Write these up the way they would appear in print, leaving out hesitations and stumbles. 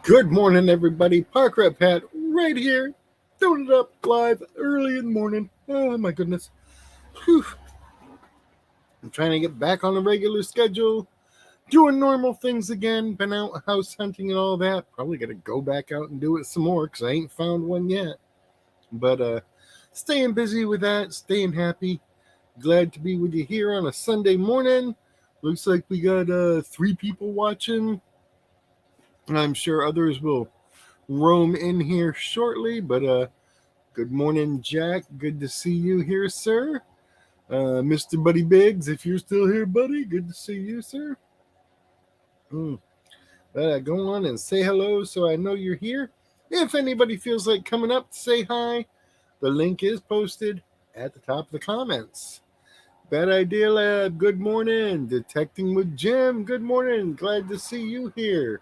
Good morning, everybody. Park Rat Pat right here, doing it up live early in the morning. Oh, my goodness. Whew. I'm trying to get back on the regular schedule, doing normal things again. Been out house hunting and all that. Probably got to go back out and do it some more because I ain't found one yet. But staying busy with that, staying happy. Glad to be with you here on a Sunday morning. Looks like we got three people watching. I'm sure others will roam in here shortly, but good morning, Jack. Good to see you here, sir. Mr. Buddy Biggs, if you're still here, buddy, good to see you, sir. Mm. Go on and say hello so I know you're here. If anybody feels like coming up to say hi, the link is posted at the top of the comments. Bad Idea Lab, good morning. Detecting with Jim, good morning. Glad to see you here.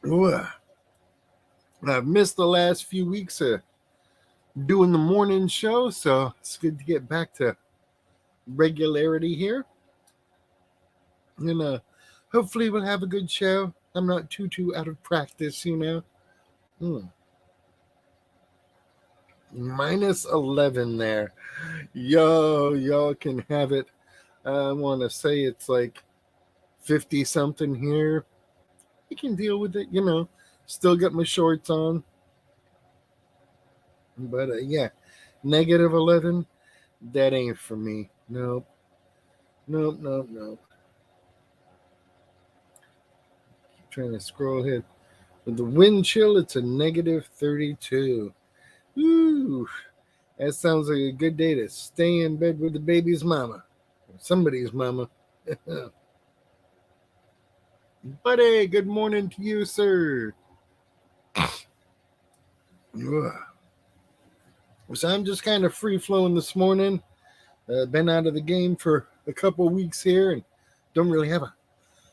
Ooh, I've missed the last few weeks of doing the morning show, so it's good to get back to regularity here. And hopefully we'll have a good show. I'm not too out of practice. Mm. -11 there. Y'all can have it. I want to say it's like 50 something here. I can deal with it. Still got my shorts on. But yeah, -11, that ain't for me. Nope. Nope, nope, nope. Keep trying to scroll ahead. With the wind chill, it's a -32. Ooh, that sounds like a good day to stay in bed with the baby's mama. Or somebody's mama. Buddy, good morning to you, sir. So I'm just kind of free flowing this morning. Been out of the game for a couple weeks here and don't really have a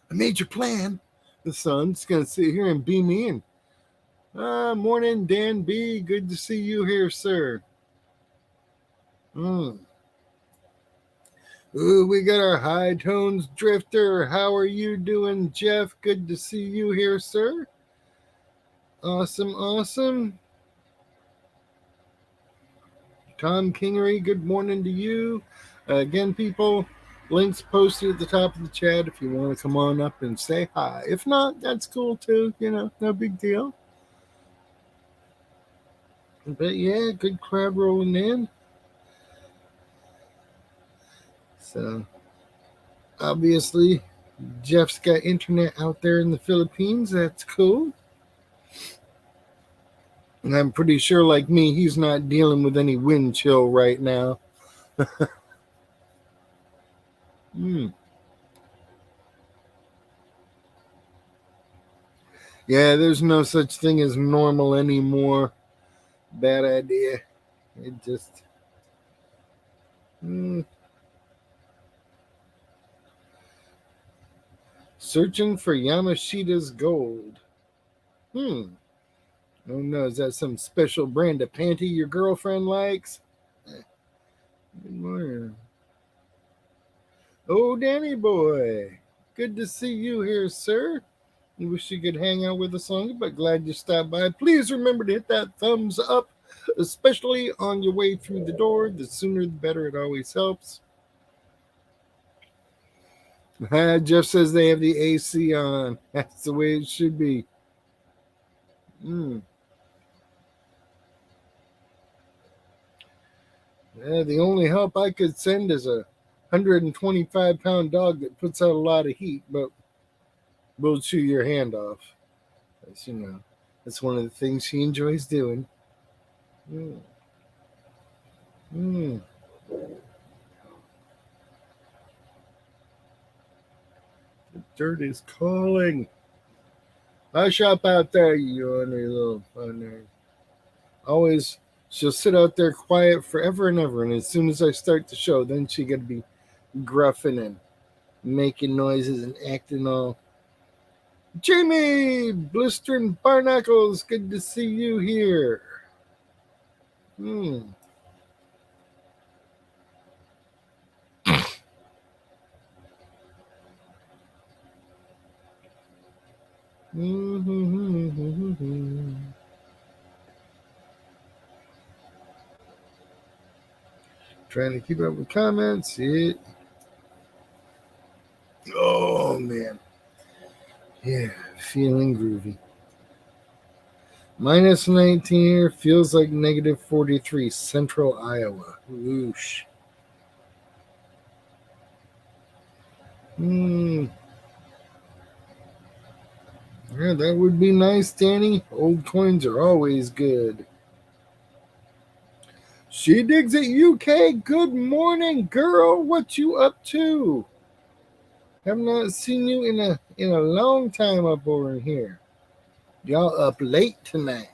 major plan. The sun's going to sit here and beam me in. Morning, Dan B. Good to see you here, sir. Mm. Ooh, we got our high tones drifter. How are you doing, Jeff? Good to see you here, sir. Awesome, awesome. Tom Kingery, good morning to you. Again, people, links posted at the top of the chat if you want to come on up and say hi. If not, that's cool too. No big deal. But yeah, good crowd rolling in. So, obviously, Jeff's got internet out there in the Philippines. That's cool. And I'm pretty sure, like me, he's not dealing with any wind chill right now. Hmm. Yeah, there's no such thing as normal anymore. Bad idea. It just. Hmm. Searching for Yamashita's gold. Oh no, is that some special brand of panty your girlfriend likes? Good morning. Oh, Danny boy. Good to see you here, sir. I wish you could hang out with us longer, but glad you stopped by. Please remember to hit that thumbs up, especially on your way through the door. The sooner the better, it always helps. Jeff says they have the AC on. That's the way it should be. Mm. Yeah, the only help I could send is a 125-pound dog that puts out a lot of heat, but will chew your hand off. That's one of the things she enjoys doing. Mm. Mm. The dirt is calling. Hush up out there, you ornery little funner. Always, she'll sit out there quiet forever and ever, and as soon as I start the show, then she got to be gruffing and making noises and acting all. Jamie, blistering barnacles, good to see you here. Hmm. Trying to keep up with comments. Oh man. Yeah, feeling groovy. Minus 19 here, feels like negative 43, central Iowa. Whoosh. Yeah, that would be nice, Danny. Old coins are always good. She digs at UK. Good morning, girl. What you up to? Have not seen you in a long time up over here. Y'all up late tonight.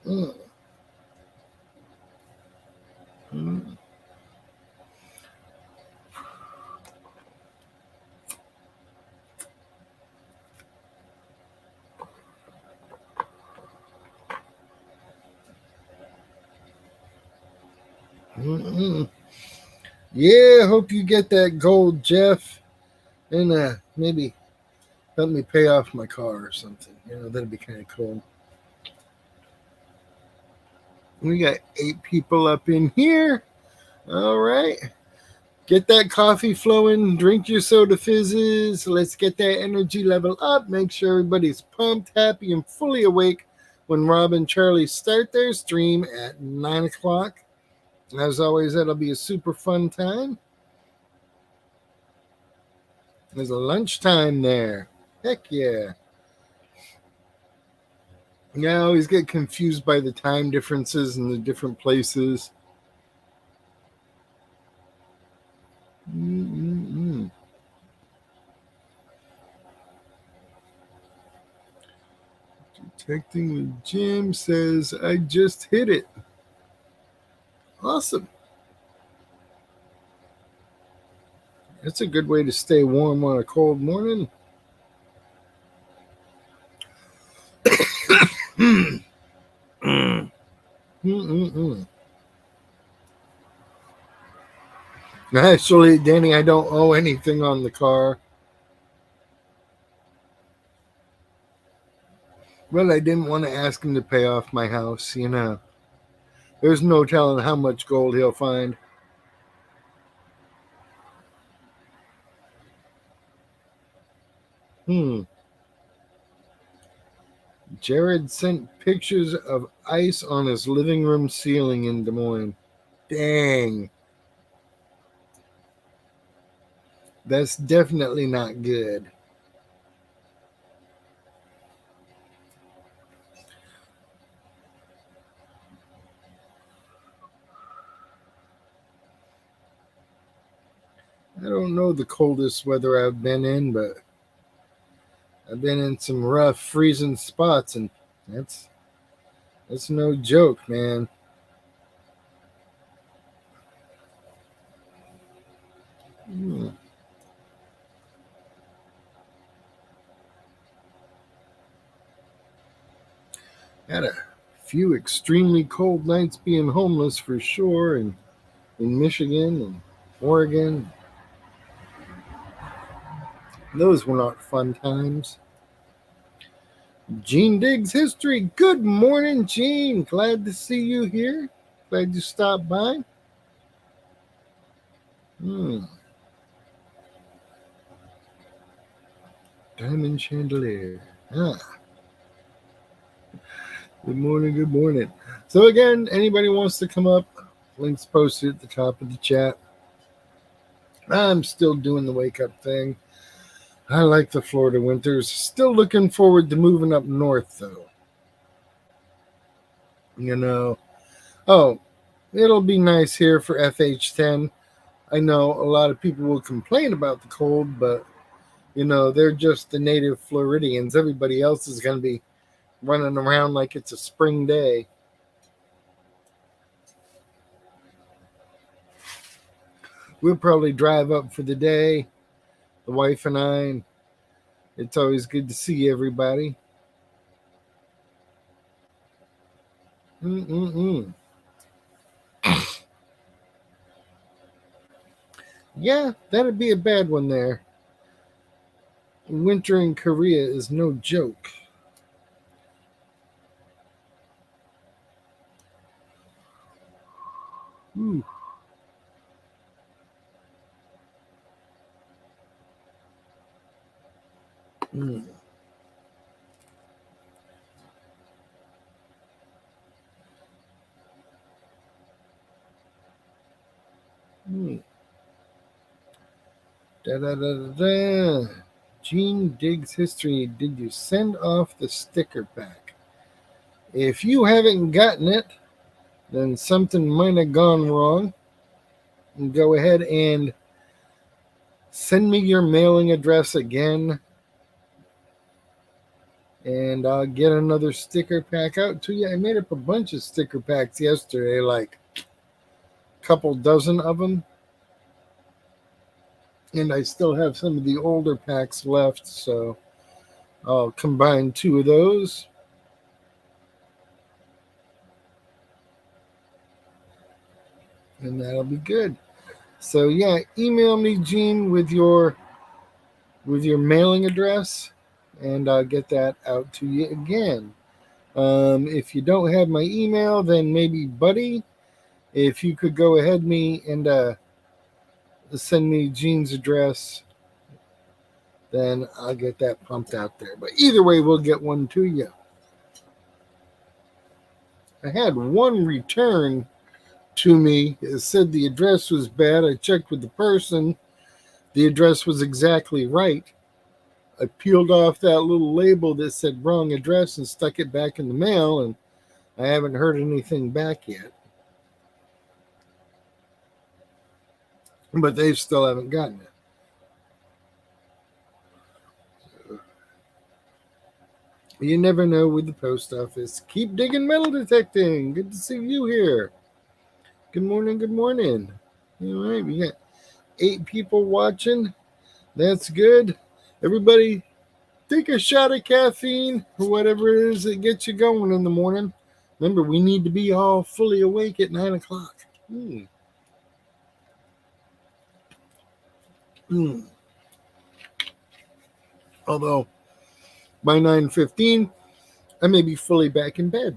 Mm. Mm. Mm-mm. Yeah, hope you get that gold, Jeff, and maybe help me pay off my car or something. That'd be kind of cool. We got 8 people up in here. All right. Get that coffee flowing, drink your soda fizzes. Let's get that energy level up. Make sure everybody's pumped, happy, and fully awake when Rob and Charlie start their stream at 9 o'clock. As always, that'll be a super fun time. There's a lunchtime there. Heck yeah. Yeah, I always get confused by the time differences in the different places. Mm-mm-mm. Detecting with Jim says, I just hit it. Awesome. That's a good way to stay warm on a cold morning. Actually, Danny, I don't owe anything on the car. Well, I didn't want to ask him to pay off my house, There's no telling how much gold he'll find. Jared sent pictures of ice on his living room ceiling in Des Moines. Dang. That's definitely not good. I don't know the coldest weather I've been in, but I've been in some rough freezing spots, and that's no joke, man. Hmm. Had a few extremely cold nights being homeless for sure, and in Michigan and Oregon. Those were not fun times. Gene Diggs History. Good morning, Gene. Glad to see you here. Glad you stopped by. Diamond chandelier. Good morning, good morning. So again, anybody wants to come up, links posted at the top of the chat. I'm still doing the wake up thing. I like the Florida winters. Still looking forward to moving up north, though. Oh, it'll be nice here for FH10. I know a lot of people will complain about the cold, but they're just the native Floridians. Everybody else is going to be running around like it's a spring day. We'll probably drive up for the day, the wife and I, and it's always good to see everybody. Yeah, that'd be a bad one there. Winter in Korea is no joke. Ooh. Mm. Mm. Da da da da da. Gene Diggs History. Did you send off the sticker pack? If you haven't gotten it, then something might have gone wrong. Go ahead and send me your mailing address again, and I'll get another sticker pack out to you. I made up a bunch of sticker packs yesterday, like a couple dozen of them, and I still have some of the older packs left, so I'll combine two of those. And that'll be good. So yeah, email me, Gene, with your mailing address, and I'll get that out to you again. If you don't have my email, then maybe Buddy, if you could go ahead me and send me Gene's address, then I'll get that pumped out there. But either way, we'll get one to you. I had one return to me. It said the address was bad. I checked with the person. The address was exactly right. I peeled off that little label that said wrong address and stuck it back in the mail, and I haven't heard anything back yet. But they still haven't gotten it. You never know with the post office. Keep digging metal detecting. Good to see you here. Good morning, good morning. All right, we got 8 people watching. That's good. Everybody, take a shot of caffeine or whatever it is that gets you going in the morning. Remember, we need to be all fully awake at 9 o'clock. Although, by 9:15, I may be fully back in bed.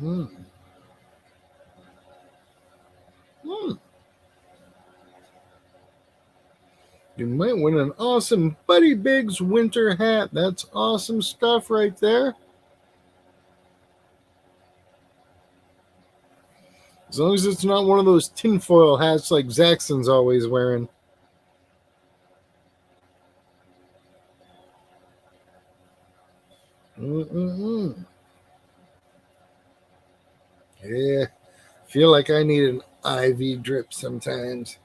Mm. Mm. You might win an awesome Buddy Biggs winter hat. That's awesome stuff right there. As long as it's not one of those tinfoil hats like Zaxxon's always wearing. Mm-mm-mm. Yeah, feel like I need an IV drip sometimes.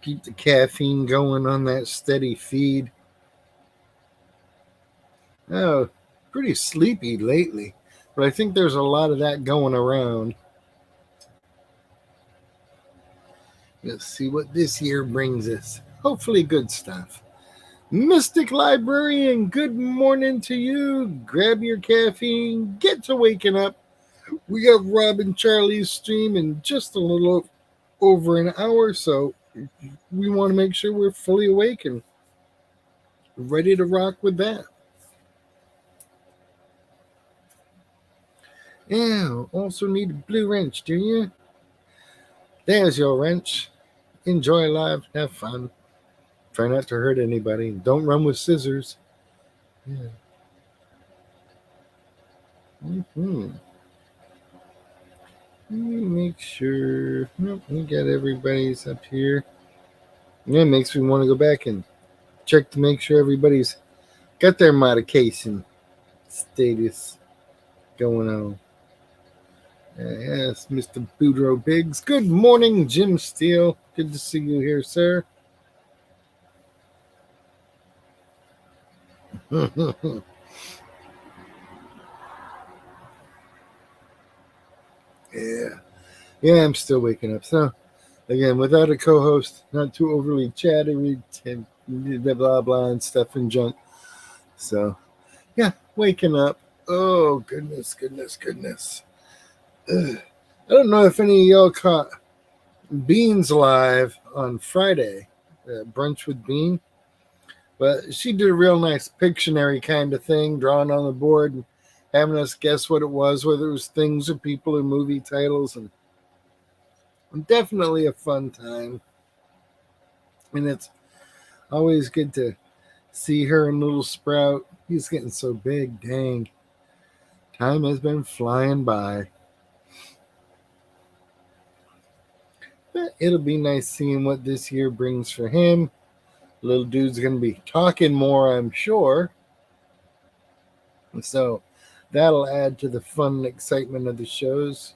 Keep the caffeine going on that steady feed. Oh, pretty sleepy lately, but I think there's a lot of that going around. Let's see what this year brings us. Hopefully, good stuff. Mystic Librarian, good morning to you. Grab your caffeine, get to waking up. We got Rob and Charlie's stream in just a little over an hour, so we want to make sure we're fully awake and ready to rock with that. Yeah, also need a blue wrench, do you? There's your wrench. Enjoy life, have fun. Try not to hurt anybody. Don't run with scissors. Yeah. Mm-hmm. Let me make sure. Nope, we got everybody's up here. Yeah, it makes me want to go back and check to make sure everybody's got their medication status going on. Yes, Mr. Boudreaux Biggs. Good morning, Jim Steele. Good to see you here, sir. Yeah, I'm still waking up. So, again, without a co-host, not too overly chattery, blah blah blah and stuff and junk. So, yeah, waking up. Oh goodness. Ugh. I don't know if any of y'all caught Beans Live on Friday. Brunch with Bean. But she did a real nice Pictionary kind of thing, drawing on the board and having us guess what it was, whether it was things or people or movie titles, and definitely a fun time. And it's always good to see her and little Sprout. He's getting so big, dang. Time has been flying by. But it'll be nice seeing what this year brings for him. Little dude's going to be talking more, I'm sure. So that'll add to the fun and excitement of the shows.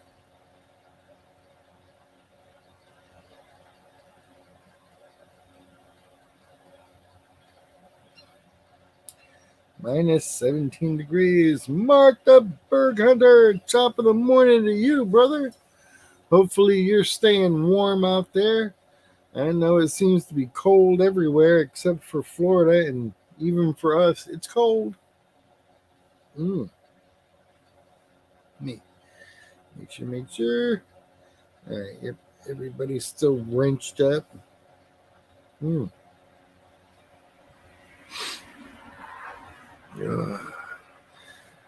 Minus 17 degrees. Mark the Berg Hunter. Top of the morning to you, brother. Hopefully you're staying warm out there. I know it seems to be cold everywhere except for Florida, and even for us, it's cold. Make sure. All right, yep, everybody's still wrenched up.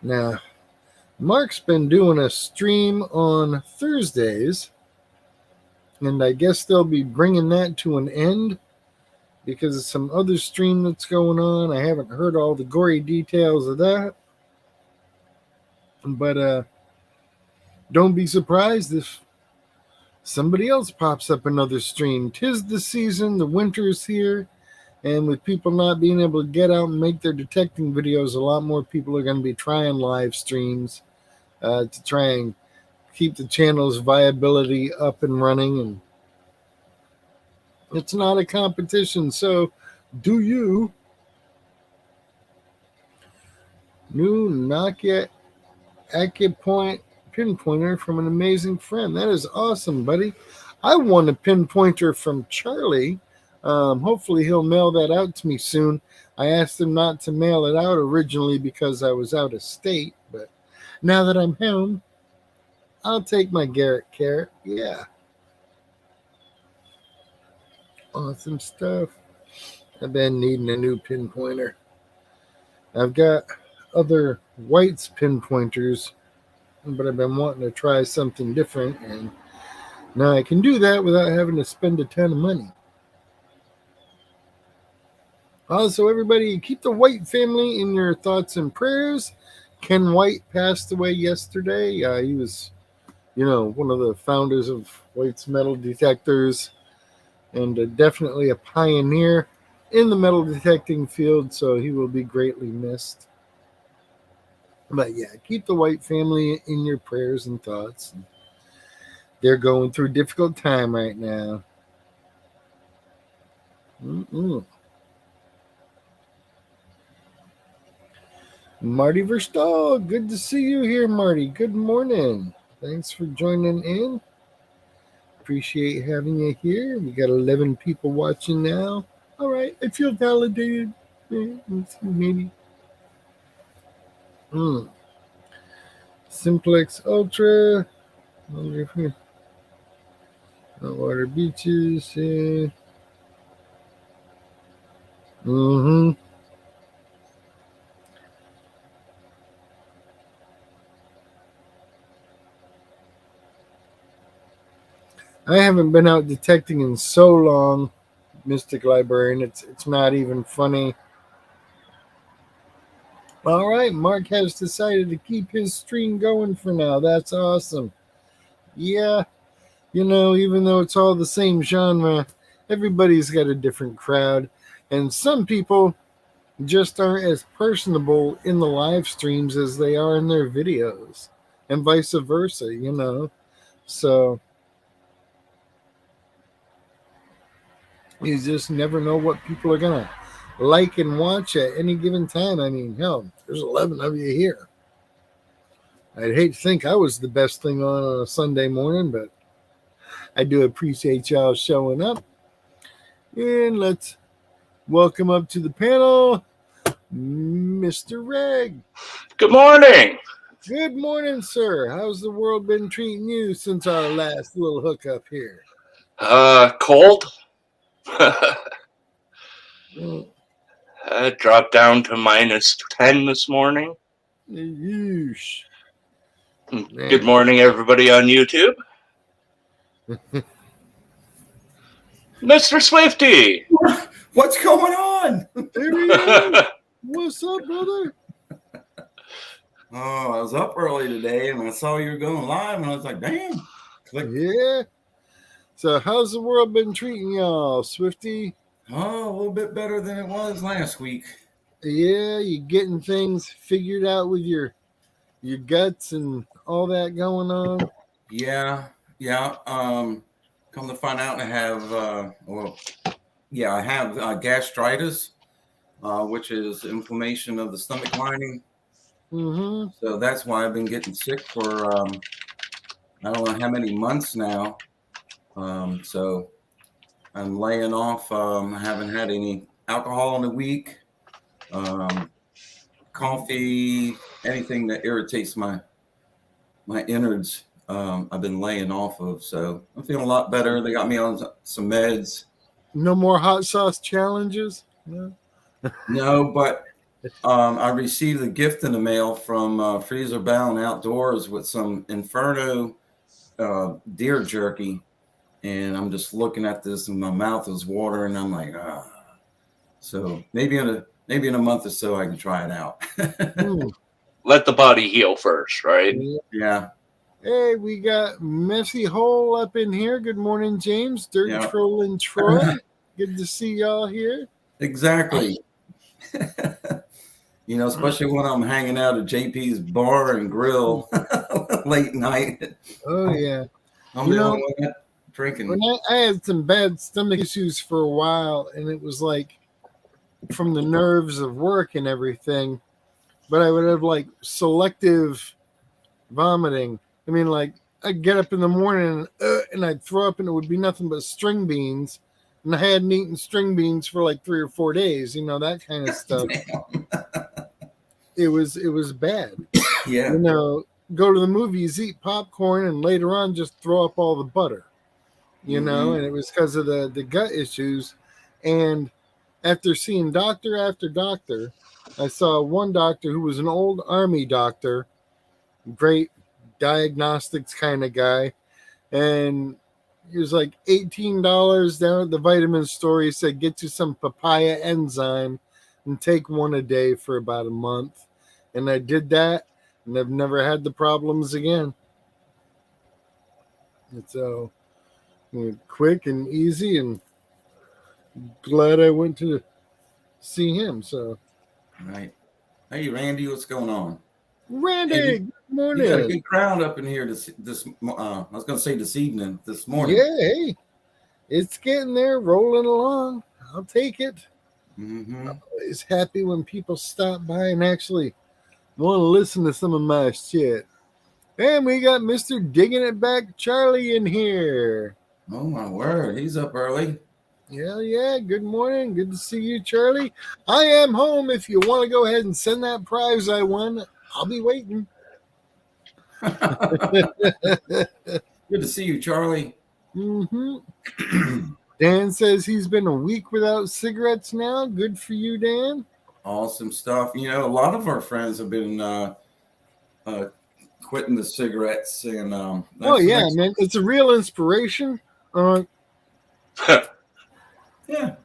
Now, Mark's been doing a stream on Thursdays, and I guess they'll be bringing that to an end because of some other stream that's going on. I haven't heard all the gory details of that, but don't be surprised if somebody else pops up another stream. 'Tis the season, the winter's here, and with people not being able to get out and make their detecting videos, a lot more people are going to be trying live streams to try and keep the channel's viability up and running. And it's not a competition, so do you. New Nokia Acupoint pinpointer from an amazing friend. That is awesome, buddy. I won a pinpointer from Charlie. Hopefully he'll mail that out to me soon. I asked him not to mail it out originally because I was out of state, but now that I'm home, I'll take my Garrett carrot. Yeah. Awesome stuff. I've been needing a new pinpointer. I've got other White's pinpointers, but I've been wanting to try something different, and now I can do that without having to spend a ton of money. Also, everybody, keep the White family in your thoughts and prayers. Ken White passed away yesterday. He was, one of the founders of White's metal detectors, and definitely a pioneer in the metal detecting field, so he will be greatly missed. But yeah, keep the White family in your prayers and thoughts. They're going through a difficult time right now. Marty Verstahl, good to see you here, Marty. Good morning. Thanks for joining in. Appreciate having you here. We got 11 people watching now. All right, I feel validated. Maybe. Simplex Ultra. Water beaches. I haven't been out detecting in so long, Mystic Librarian. It's not even funny. All right, Mark has decided to keep his stream going for now. That's awesome. Yeah, even though it's all the same genre, everybody's got a different crowd. And some people just aren't as personable in the live streams as they are in their videos, and vice versa, So you just never know what people are going to like and watch at any given time. I mean, hell, there's 11 of you here. I'd hate to think I was the best thing on a Sunday morning, but I do appreciate y'all showing up. And let's welcome up to the panel, Mr. Reg. Good morning. Good morning, sir. How's the world been treating you since our last little hookup here? Cold. Dropped down to -10 this morning. Yeesh. Good morning, everybody on YouTube. Mr. Swifty! What's going on? There he is. What's up, brother? Oh, I was up early today and I saw you were going live and I was like, damn. Click. Yeah. So how's the world been treating y'all, Swifty? Oh, a little bit better than it was last week. Yeah, you getting things figured out with your guts and all that going on? Yeah. Come to find out I have I have gastritis, which is inflammation of the stomach lining. Mm-hmm. So that's why I've been getting sick for I don't know how many months now. So I'm laying off. I haven't had any alcohol in a week. Coffee, anything that irritates my innards, I've been laying off of. So I'm feeling a lot better. They got me on some meds. No more hot sauce challenges? No, but I received a gift in the mail from Freezer Bound Outdoors with some Inferno deer jerky. And I'm just looking at this and my mouth is watering. I'm like, So maybe in a month or so I can try it out. Let the body heal first, right? Yeah. Hey, we got Messy Hole up in here. Good morning, James. Dirt Trolling Troy. Good to see y'all here. Exactly. Especially when I'm hanging out at JP's bar and grill late night. Oh, yeah. I'm the only one drinking. When I had some bad stomach issues for a while, and it was like from the nerves of work and everything, but I would have like selective vomiting. I mean, like I'd get up in the morning and I'd throw up and it would be nothing but string beans. And I hadn't eaten string beans for like 3 or 4 days, that kind of stuff. It was bad. Yeah. Go to the movies, eat popcorn, and later on just throw up all the butter. And it was because of the gut issues. And after seeing doctor after doctor, I saw one doctor who was an old army doctor, great diagnostics kind of guy, and he was like $18 down at the vitamin store. He said, get you some papaya enzyme and take one a day for about a month. And I did that, and I've never had the problems again. And so quick and easy, and glad I went to see him. So, right. Hey, Randy, what's going on? Randy, good morning. You got a good crowd up in here this I was going to say this morning. Yeah, hey, it's getting there, rolling along. I'll take it. Mm-hmm. I'm always happy when people stop by and actually want to listen to some of my shit. And we got Mr. Digging It Back Charlie in here. Oh, my word. He's up early. Yeah. Good morning. Good to see you, Charlie. I am home. If you want to go ahead and send that prize I won, I'll be waiting. Good to see you, Charlie. Mm-hmm. Dan says he's been a week without cigarettes now. Good for you, Dan. Awesome stuff. A lot of our friends have been quitting the cigarettes. And man. It's a real inspiration. Yeah.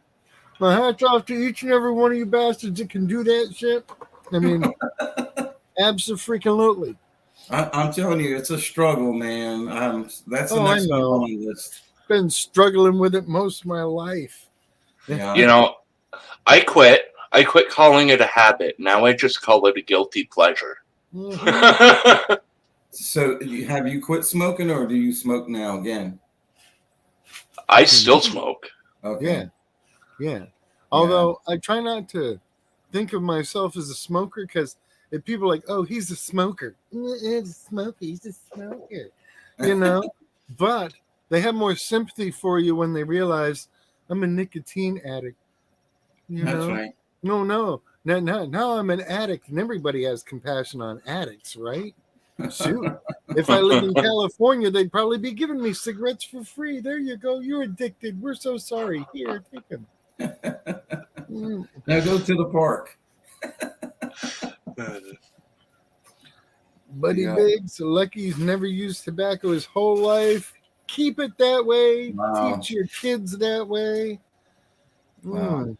My hat's off to each and every one of you bastards that can do that shit. I mean, absolutely. I'm telling you, it's a struggle, man. That's the next one on the list. Been struggling with it most of my life. Yeah. I quit. I quit calling it a habit. Now I just call it a guilty pleasure. Mm-hmm. So have you quit smoking, or do you smoke now again? I still smoke. Okay. Yeah. Although I try not to think of myself as a smoker, because if people are like, oh, he's a smoker. He's a smoker. But they have more sympathy for you when they realize I'm a nicotine addict. That's right. No. Now I'm an addict, and everybody has compassion on addicts, right? Shoot. If I lived in California, they'd probably be giving me cigarettes for free. There you go. You're addicted. We're so sorry. Here, take them. Now go to the park. Buddy Yeah. Biggs, Lucky's never used tobacco his whole life. Keep it that way. Wow. Teach your kids that way. Wow.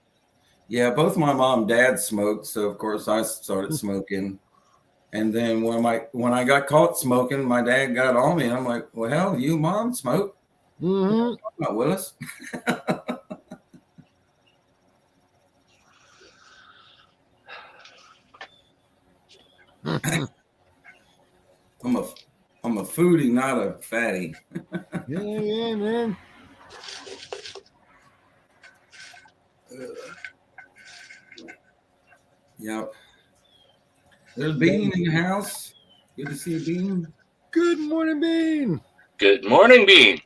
Yeah, both my mom and dad smoked, so of course I started smoking. And then when I got caught smoking, my dad got on me. I'm like, well, hell, you mom smoke? Mm-hmm. Not Willis. I'm a foodie, not a fatty. Yeah, man. Yep. There's Bean in the house. Good to see you, Bean. Good morning, Bean. Good morning, Bean.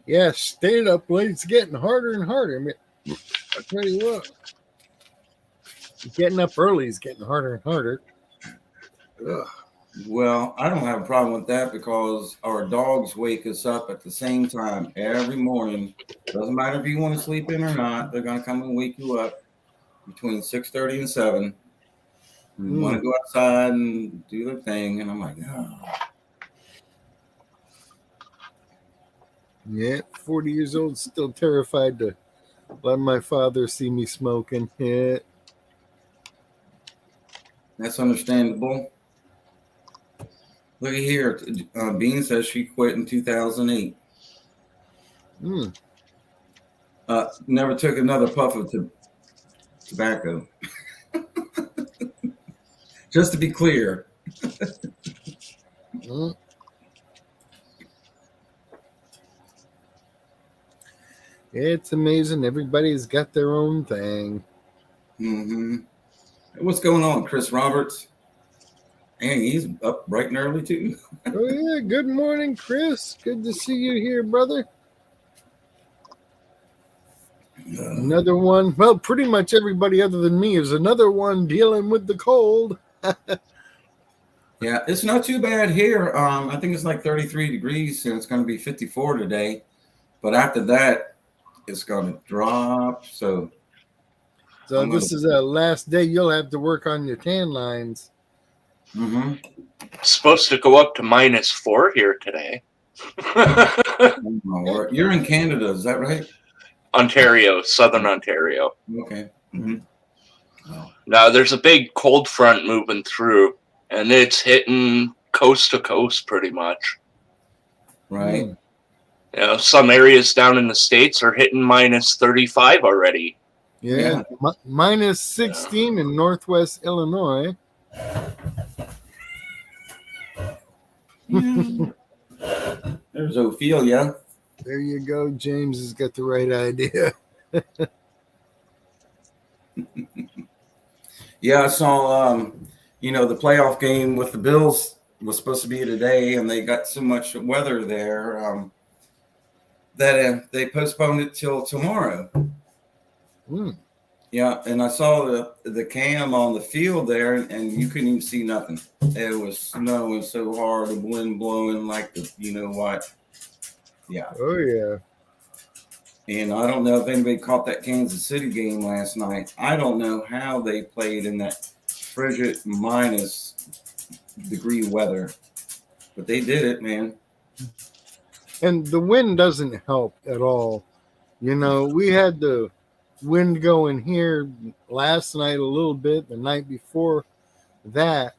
Yeah, staying up late's getting harder and harder. I mean, I'll tell you what. Getting up early is getting harder and harder. Ugh. Well, I don't have a problem with that because our dogs wake us up at the same time every morning. Doesn't matter if you want to sleep in or not. They're going to come and wake you up between 6:30 and 7. You want to go outside and do their thing. And I'm like, oh. Yeah, 40 years old, still terrified to let my father see me smoking. Yeah. That's understandable. Look at here. Bean says she quit in 2008. Never took another puff of tobacco. Just to be clear. It's amazing. Everybody's got their own thing. Mm-hmm. What's going on, Chris Roberts? And he's up bright and early, too. Oh, yeah. Good morning, Chris. Good to see you here, brother. Another one. Well, pretty much everybody other than me is another one dealing with the cold. Yeah, it's not too bad here. I think it's like 33 degrees, and it's going to be 54 today. But after that, it's going to drop. So this is the last day you'll have to work on your tan lines. Mm-hmm. Supposed to go up to -4 here today. You're in Canada, is that right? Ontario, southern Ontario. Okay. Mm-hmm. Oh. Now there's a big cold front moving through, and it's hitting coast to coast pretty much. Right. You know, some areas down in the States are hitting -35 already. Yeah. -16 in Northwest Illinois. There's Ophelia. There you go. James has got the right idea. Yeah, I saw, the playoff game with the Bills was supposed to be today, and they got so much weather there that they postponed it till tomorrow. Yeah, and I saw the cam on the field there, and you couldn't even see nothing. It was snowing so hard, the wind blowing like the, you know what. Yeah. Oh, yeah. And I don't know if anybody caught that Kansas City game last night. I don't know how they played in that frigid -degree weather, but they did it, man. And the wind doesn't help at all. You know, we had the wind going here last night a little bit, the night before that,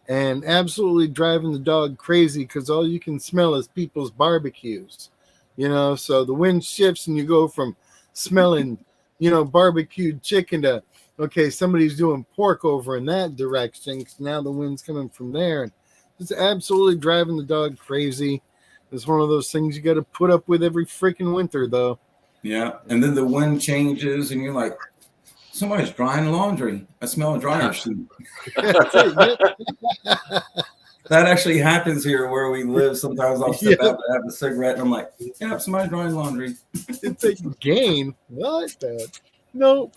and absolutely driving the dog crazy because all you can smell is people's barbecues. You know, so the wind shifts and you go from smelling, barbecued chicken to, okay, somebody's doing pork over in that direction because now the wind's coming from there. And it's absolutely driving the dog crazy. It's one of those things you got to put up with every freaking winter, though. Yeah, and then the wind changes and you're like, somebody's drying laundry. I smell a dryer sheet. That actually happens here where we live. Sometimes I'll step out and have a cigarette, and I'm like, yeah, somebody's drying laundry. It's a game. What the? Nope.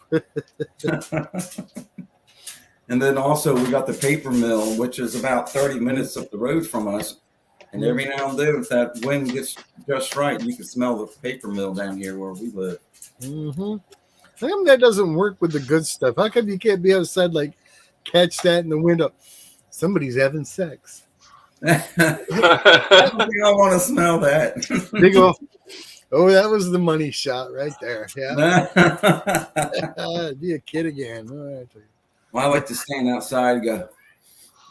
And then also we got the paper mill, which is about 30 minutes up the road from us. And every now and then, if that wind gets just right, you can smell the paper mill down here where we live. Mm-hmm. How come that doesn't work with the good stuff? How come you can't be outside, like, catch that in the window? Somebody's having sex. I don't think I want to smell that. They go, oh, that was the money shot right there. Yeah. Be a kid again. All right. Well, I like to stand outside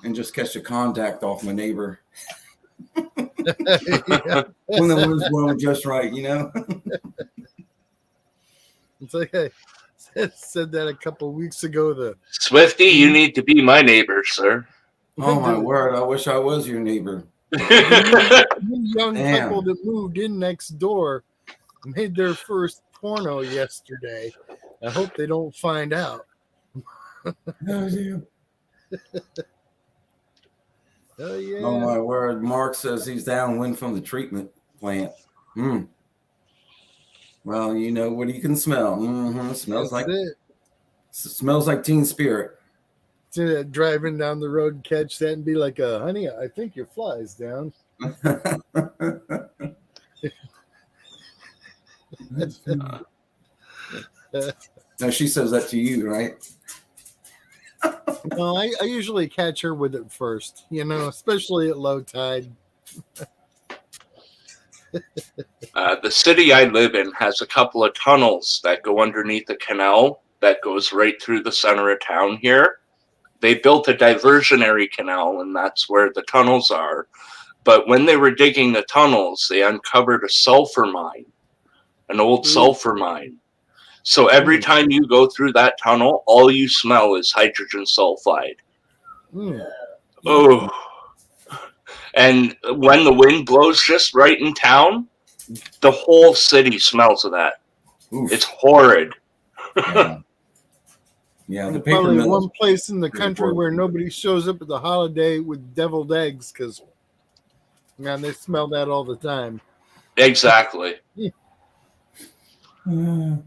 and just catch the contact off my neighbor. Yeah. When the wind's blowing just right, you know? It's like I said that a couple weeks ago. Swifty, you need to be my neighbor, sir. Oh, my word. I wish I was your neighbor. The young Damn. couple that moved in next door made their first porno yesterday. I hope they don't find out. Oh, yeah. Oh, yeah. Oh, my word. Mark says he's downwind from the treatment plant. Well, you know what you can smell. Smells That's like it. smells like Teen Spirit. See that driving down the road, catch that and be like, honey, I think your fly's down. Now she says that to you, right? No, I usually catch her with it first, especially at low tide. The city I live in has a couple of tunnels that go underneath the canal that goes right through the center of town here. They built a diversionary canal, and that's where the tunnels are. But when they were digging the tunnels, they uncovered a sulfur mine, an old sulfur mine. So every time you go through that tunnel, all you smell is hydrogen sulfide. Oh. And when the wind blows just right in town, the whole city smells of that. Oof. It's horrid. Yeah, the There's paper probably mill. one place in the country where nobody shows up at the holiday with deviled eggs because, man, they smell that all the time. Exactly. No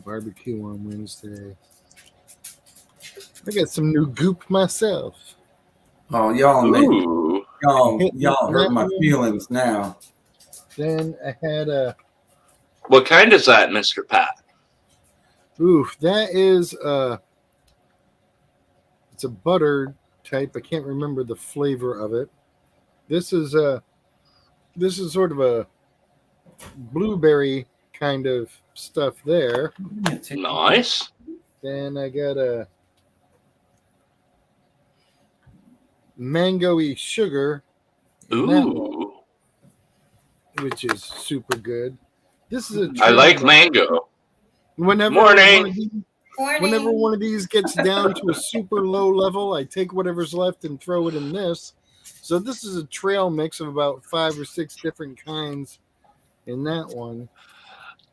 barbecue on Wednesday. I got some new goop myself. Oh, y'all hurt my Ooh. feelings now. Then I had What kind is that, Mr. Pat? that is it's a butter type. I can't remember the flavor of it. This is sort of a blueberry kind of stuff there. Nice. Then I got a mango-y sugar. Ooh. Which is super good. This is I like mango. Whenever Morning. Whenever one of these gets down to a super low level, I take whatever's left and throw it in this. So this is a trail mix of about 5 or 6 different kinds in that one.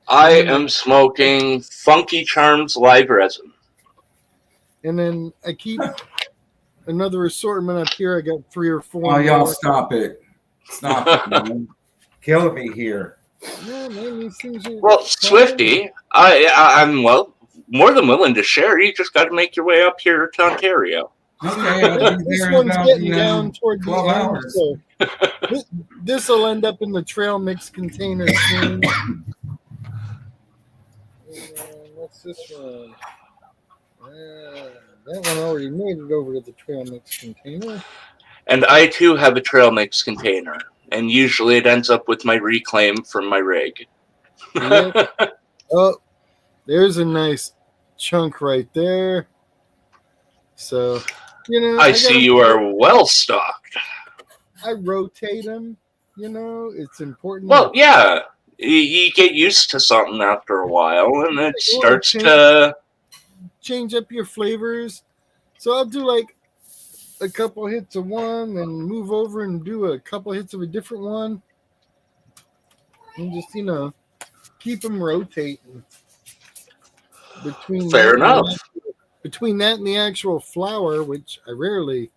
I am smoking Funky Charms live resin. And then I keep another assortment up here. I got 3 or 4 Oh, y'all more. stop it. Stop it, man. Killing me here. Yeah, man, these things are Well, Swifty, I'm more than willing to share. You just got to make your way up here to Ontario. Okay, this one's getting down toward the 12 end, hours. so this will end up in the trail mix container soon. What's this one? That one already made it over to the trail mix container. And I too have a trail mix container, and usually it ends up with my reclaim from my rig. Yep. Oh, there's a nice chunk right there. So, I see you are well stocked. I rotate them. It's important. Well, yeah, you get used to something after a while, and it starts to change up your flavors. So I'll do like a couple hits of one and move over and do a couple hits of a different one. And just, keep them rotating. Between fair enough. Between that and the actual flour, which I rarely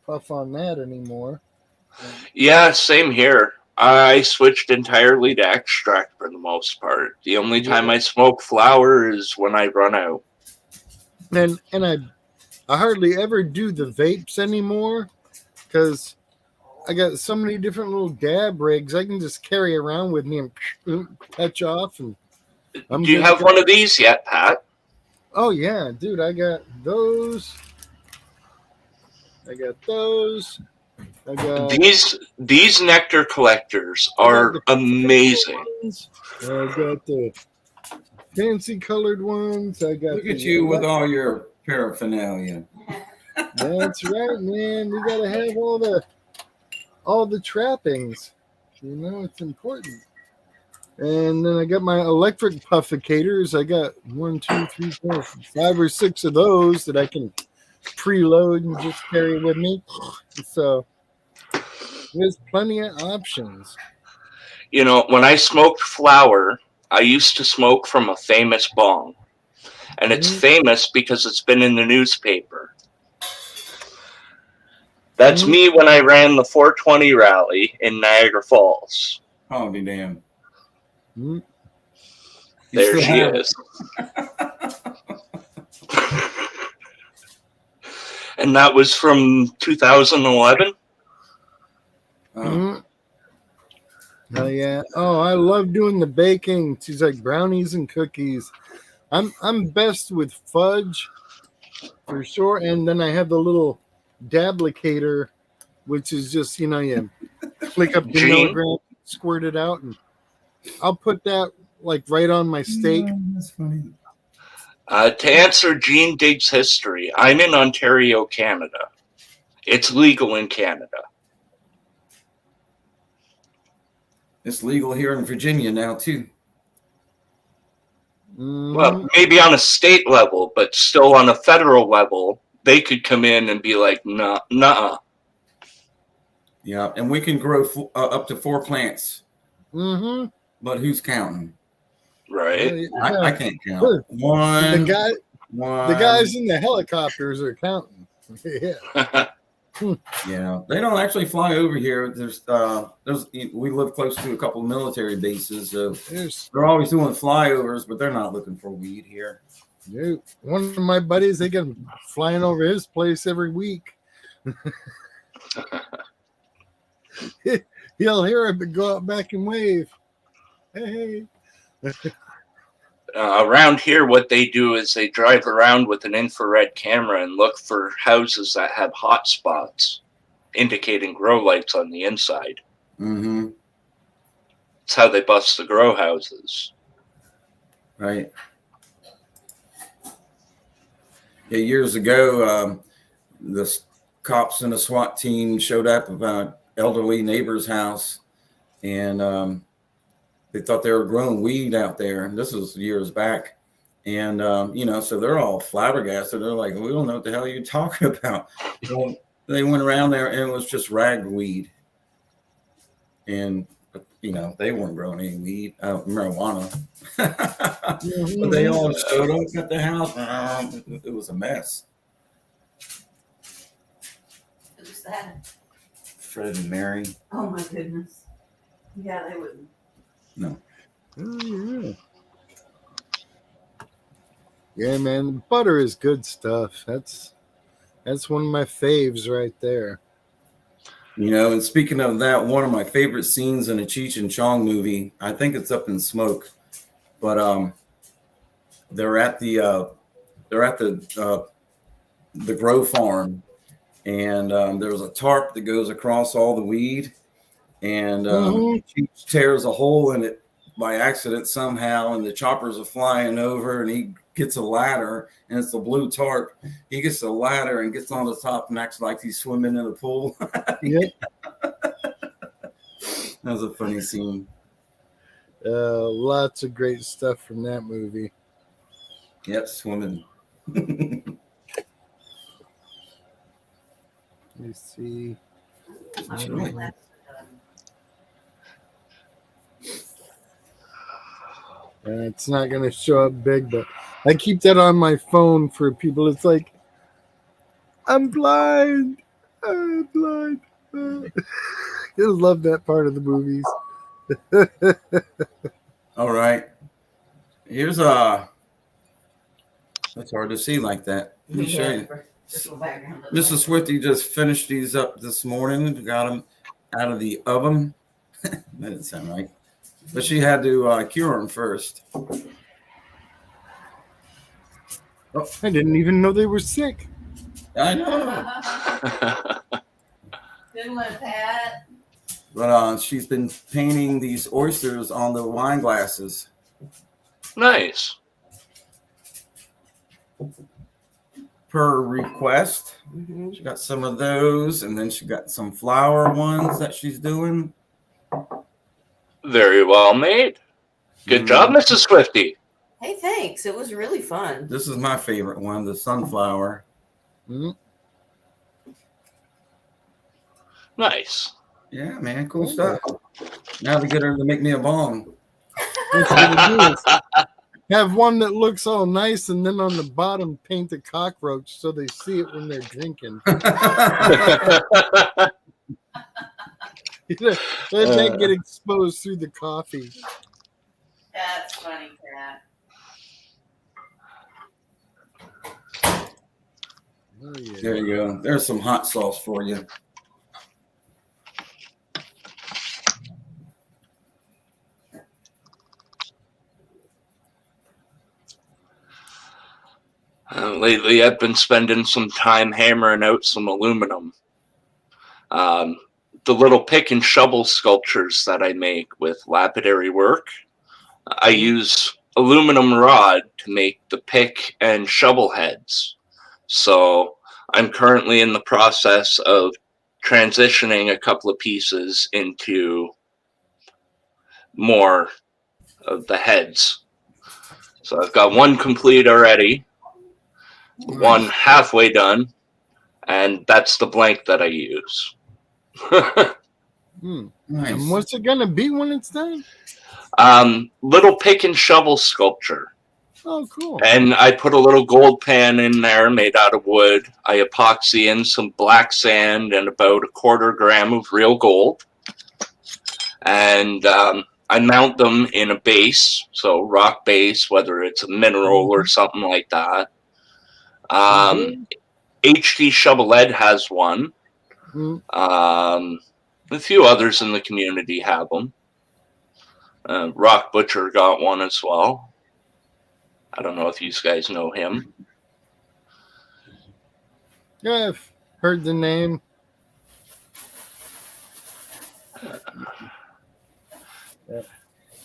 puff on that anymore. Yeah, same here. I switched entirely to extract for the most part. The only time I smoke flour is when I run out. And I I hardly ever do the vapes anymore because I got so many different little dab rigs I can just carry around with me and touch off, and I'm Do you good to have go. one of these yet, Pat? Oh yeah, dude, I got those. I got those. I got These nectar collectors I got are the amazing. ones. I got the fancy colored ones. I got Look at the you with all your paraphernalia. That's right, man. We gotta have all the trappings. You know, it's important. And then I got my electric pufficators. I got 1, 2, 3, 4, 5 or 6 of those that I can preload and just carry with me. So there's plenty of options. You know, when I smoked flower, I used to smoke from a famous bong. And it's famous because it's been in the newspaper. That's me when I ran the 420 rally in Niagara Falls. Oh, be damned. Mm-hmm. There she is. And that was from 2011. Oh yeah. Oh, I love doing the baking. She's like brownies and cookies. I'm best with fudge for sure. And then I have the little dablicator, which is just, you know, you click up the milligram, squirt it out, and I'll put that like right on my steak. That's funny. To answer Gene Diggs' history, I'm in Ontario, Canada. It's legal in Canada. It's legal here in Virginia now, too. Well, maybe on a state level, but still on a federal level, they could come in and be like, nah. Yeah, and we can grow up to 4 plants. Mm-hmm. But who's counting? Right. I can't count. One. The guys in the helicopters are counting. Yeah. Yeah, they don't actually fly over here. We live close to a couple of military bases, so they're always doing flyovers, but they're not looking for weed here. Dude, one of my buddies, they get him flying over his place every week. He'll hear him go out back and wave. Hey. Around here, what they do is they drive around with an infrared camera and look for houses that have hot spots, indicating grow lights on the inside. Mm-hmm. That's how they bust the grow houses. Right. Yeah, years ago, the cops and a SWAT team showed up at an elderly neighbor's house, and they thought they were growing weed out there. This was years back. And, so they're all flabbergasted. They're like, we don't know what the hell you're talking about. Well, they went around there and it was just ragweed. And, they weren't growing any weed, marijuana. But they all showed up at the house. It was a mess. Who's that? Fred and Mary. Oh, my goodness. Yeah, they wouldn't. No. Oh, yeah. Yeah, man, butter is good stuff. That's one of my faves right there. And speaking of that, one of my favorite scenes in a Cheech and Chong movie, I think it's Up in Smoke, but they're at the grow farm, and there's a tarp that goes across all the weed, and Cheech tears a hole in it by accident somehow, and the choppers are flying over, and he gets a ladder, and it's a blue tarp. He gets a ladder and gets on the top and acts like he's swimming in a pool. Yep. That was a funny scene. Lots of great stuff from that movie. Yep, swimming. Let me see. It's not going to show up big, but I keep that on my phone for people. It's like, I'm blind. I'm blind. You'll love that part of the movies. All right. Here's that's hard to see like that. Let me show you. Just go background. Mrs. Swifty just finished these up this morning. Got them out of the oven. That didn't sound right. But she had to cure them first. I didn't even know they were sick. I know. Good one, Pat. But she's been painting these oysters on the wine glasses. Nice. Per request. She got some of those, and then she got some flower ones that she's doing. Very well made. Good job, Mrs. Swifty. Hey, thanks. It was really fun. This is my favorite one, the sunflower. Nice. Yeah, man, cool stuff. Now to get her to make me a bong. That's what it is. Have one that looks all nice, and then on the bottom paint a cockroach so they see it when they're drinking. Let that get exposed through the coffee. That's funny, Pat. Oh, yeah. There you go. There's some hot sauce for you. Lately, I've been spending some time hammering out some aluminum. The little pick and shovel sculptures that I make with lapidary work, I use aluminum rod to make the pick and shovel heads. So I'm currently in the process of transitioning a couple of pieces into more of the heads. So I've got one complete already, one halfway done, and that's the blank that I use. Nice. And what's it gonna be when it's done? Little pick and shovel sculpture. Oh, cool. And I put a little gold pan in there made out of wood. I epoxy in some black sand and about 1/4 gram of real gold. And I mount them in a base, so rock base, whether it's a mineral or something like that. HD Shovelhead has one. A few others in the community have them. Rock Butcher got one as well. I don't know if you guys know him. Yeah, I've heard the name.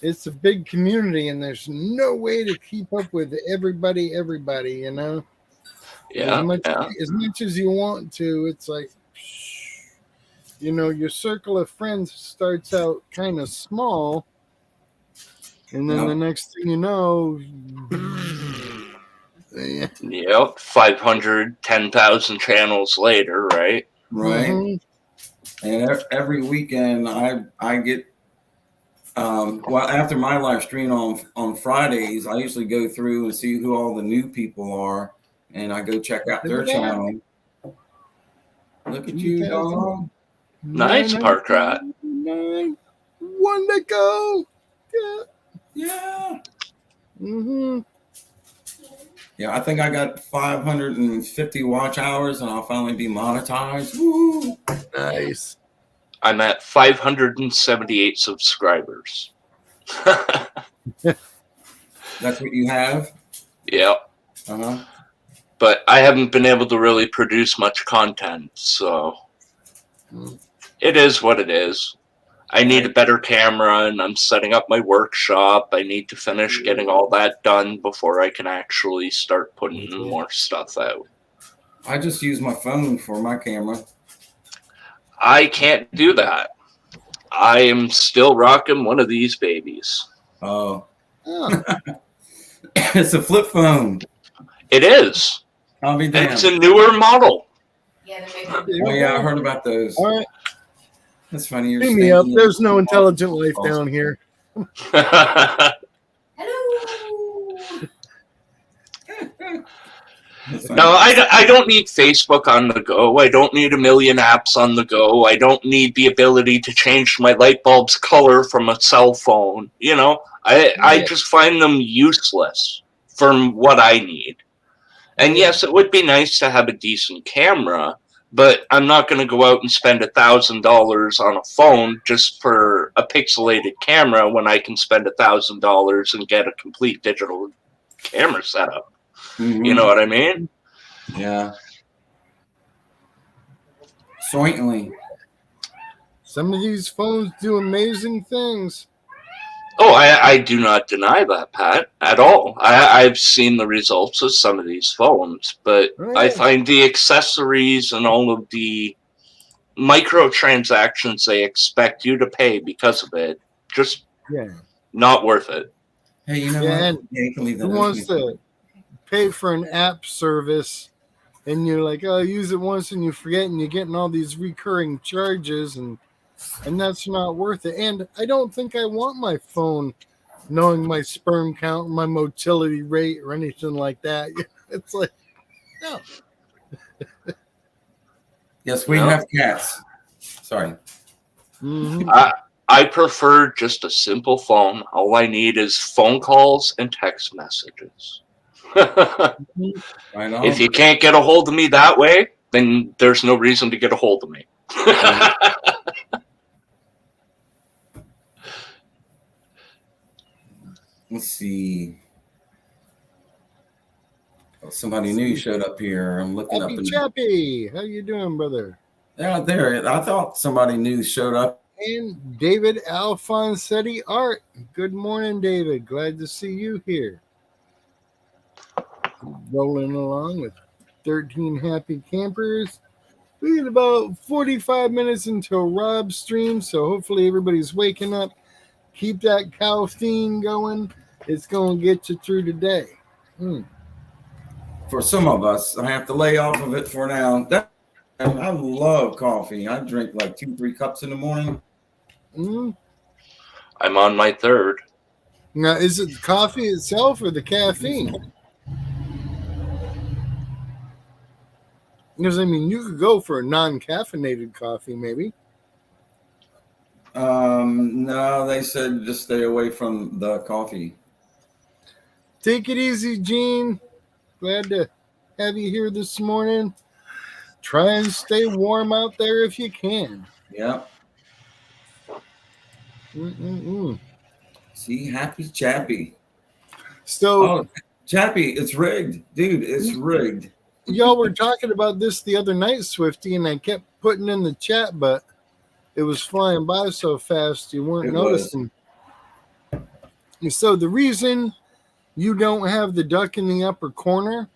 It's a big community, and there's no way to keep up with everybody, you know? Yeah, As much as you want to, it's like, you know, your circle of friends starts out kind of small, and then the next thing you know, Yep, 500, 10,000 channels later, right? Right. Mm-hmm. And every weekend I get well, after my live stream on Fridays, I usually go through and see who all the new people are, and I go check out their channel. Look at you, dog. Nice, Park Rat. 1 to go. Yeah. Mm-hmm. Yeah, I think I got 550 watch hours, and I'll finally be monetized. Woo! Nice. I'm at 578 subscribers. That's what you have? Yep. Uh-huh. But I haven't been able to really produce much content, so it is what it is. I need a better camera, and I'm setting up my workshop. I need to finish getting all that done before I can actually start putting more stuff out. I just use my phone for my camera. I can't do that. I am still rocking one of these babies. Oh. Oh. It's a flip phone. It is. I'll be damned. It's a newer model. Yeah, Oh, yeah, I heard about those. All right. That's funny. You're Beam me up. standing There's no in- intelligent life down here. Hello. That's No, I don't need Facebook on the go. I don't need a million apps on the go. I don't need the ability to change my light bulb's color from a cell phone. You know, I just find them useless for what I need. And yes, it would be nice to have a decent camera, but I'm not going to go out and spend $1,000 on a phone just for a pixelated camera when I can spend $1,000 and get a complete digital camera setup. Mhm. You know what I mean? Yeah. Certainly. Some of these phones do amazing things. Oh, I do not deny that, Pat, at all. I've seen the results of some of these phones, but I find the accessories and all of the microtransactions they expect you to pay because of it just not worth it. Hey, you know Yeah, what? and Yeah, you can leave that who open. wants to pay for an app service and you're like, oh, use it once and you forget and you're getting all these recurring charges and that's not worth it. And I don't think I want my phone knowing my sperm count, my motility rate, or anything like that. It's like, no. Yes, we have cats. Sorry. Mm-hmm. I prefer just a simple phone. All I need is phone calls and text messages. Right on. If you can't get a hold of me that way, then there's no reason to get a hold of me. Let's see. Oh, somebody new showed up here. I'm looking Happy up. Chappy, how you doing, brother? Yeah, there. I thought somebody new showed up. And David Alfonsetti Art. Good morning, David. Glad to see you here. Rolling along with 13 happy campers. We get about 45 minutes until Rob's stream, so hopefully everybody's waking up. Keep that caffeine going. It's going to get you through the day. For some of us, I have to lay off of it for now. I love coffee. I drink like 2-3 cups in the morning. I'm on my third. Now, is it the coffee itself or the caffeine? Because, I mean, you could go for a non-caffeinated coffee, maybe. No, they said just stay away from the coffee. Take it easy, Gene. Glad to have you here this morning. Try and stay warm out there if you can. Yeah. See, happy Chappy. So, Chappy, it's rigged. Dude, it's rigged. Y'all were talking about this the other night, Swifty, and I kept putting in the chat, but it was flying by so fast you weren't noticing. And so the reason you don't have the duck in the upper corner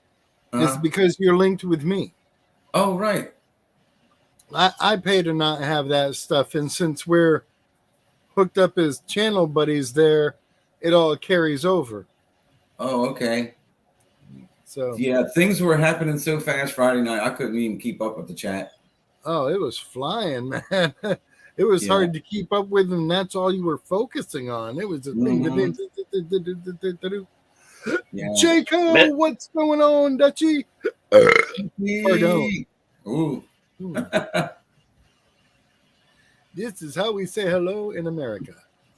is because you're linked with me. Oh, right. I pay to not have that stuff, and since we're hooked up as channel buddies there, it all carries over. Oh, okay. So yeah, things were happening so fast Friday night, I couldn't even keep up with the chat. Oh, it was flying, man. It was hard to keep up with, and that's all you were focusing on. It was a thing. Jacob, what's going on, Dutchie? Pardon. Ooh. This is how we say hello in America.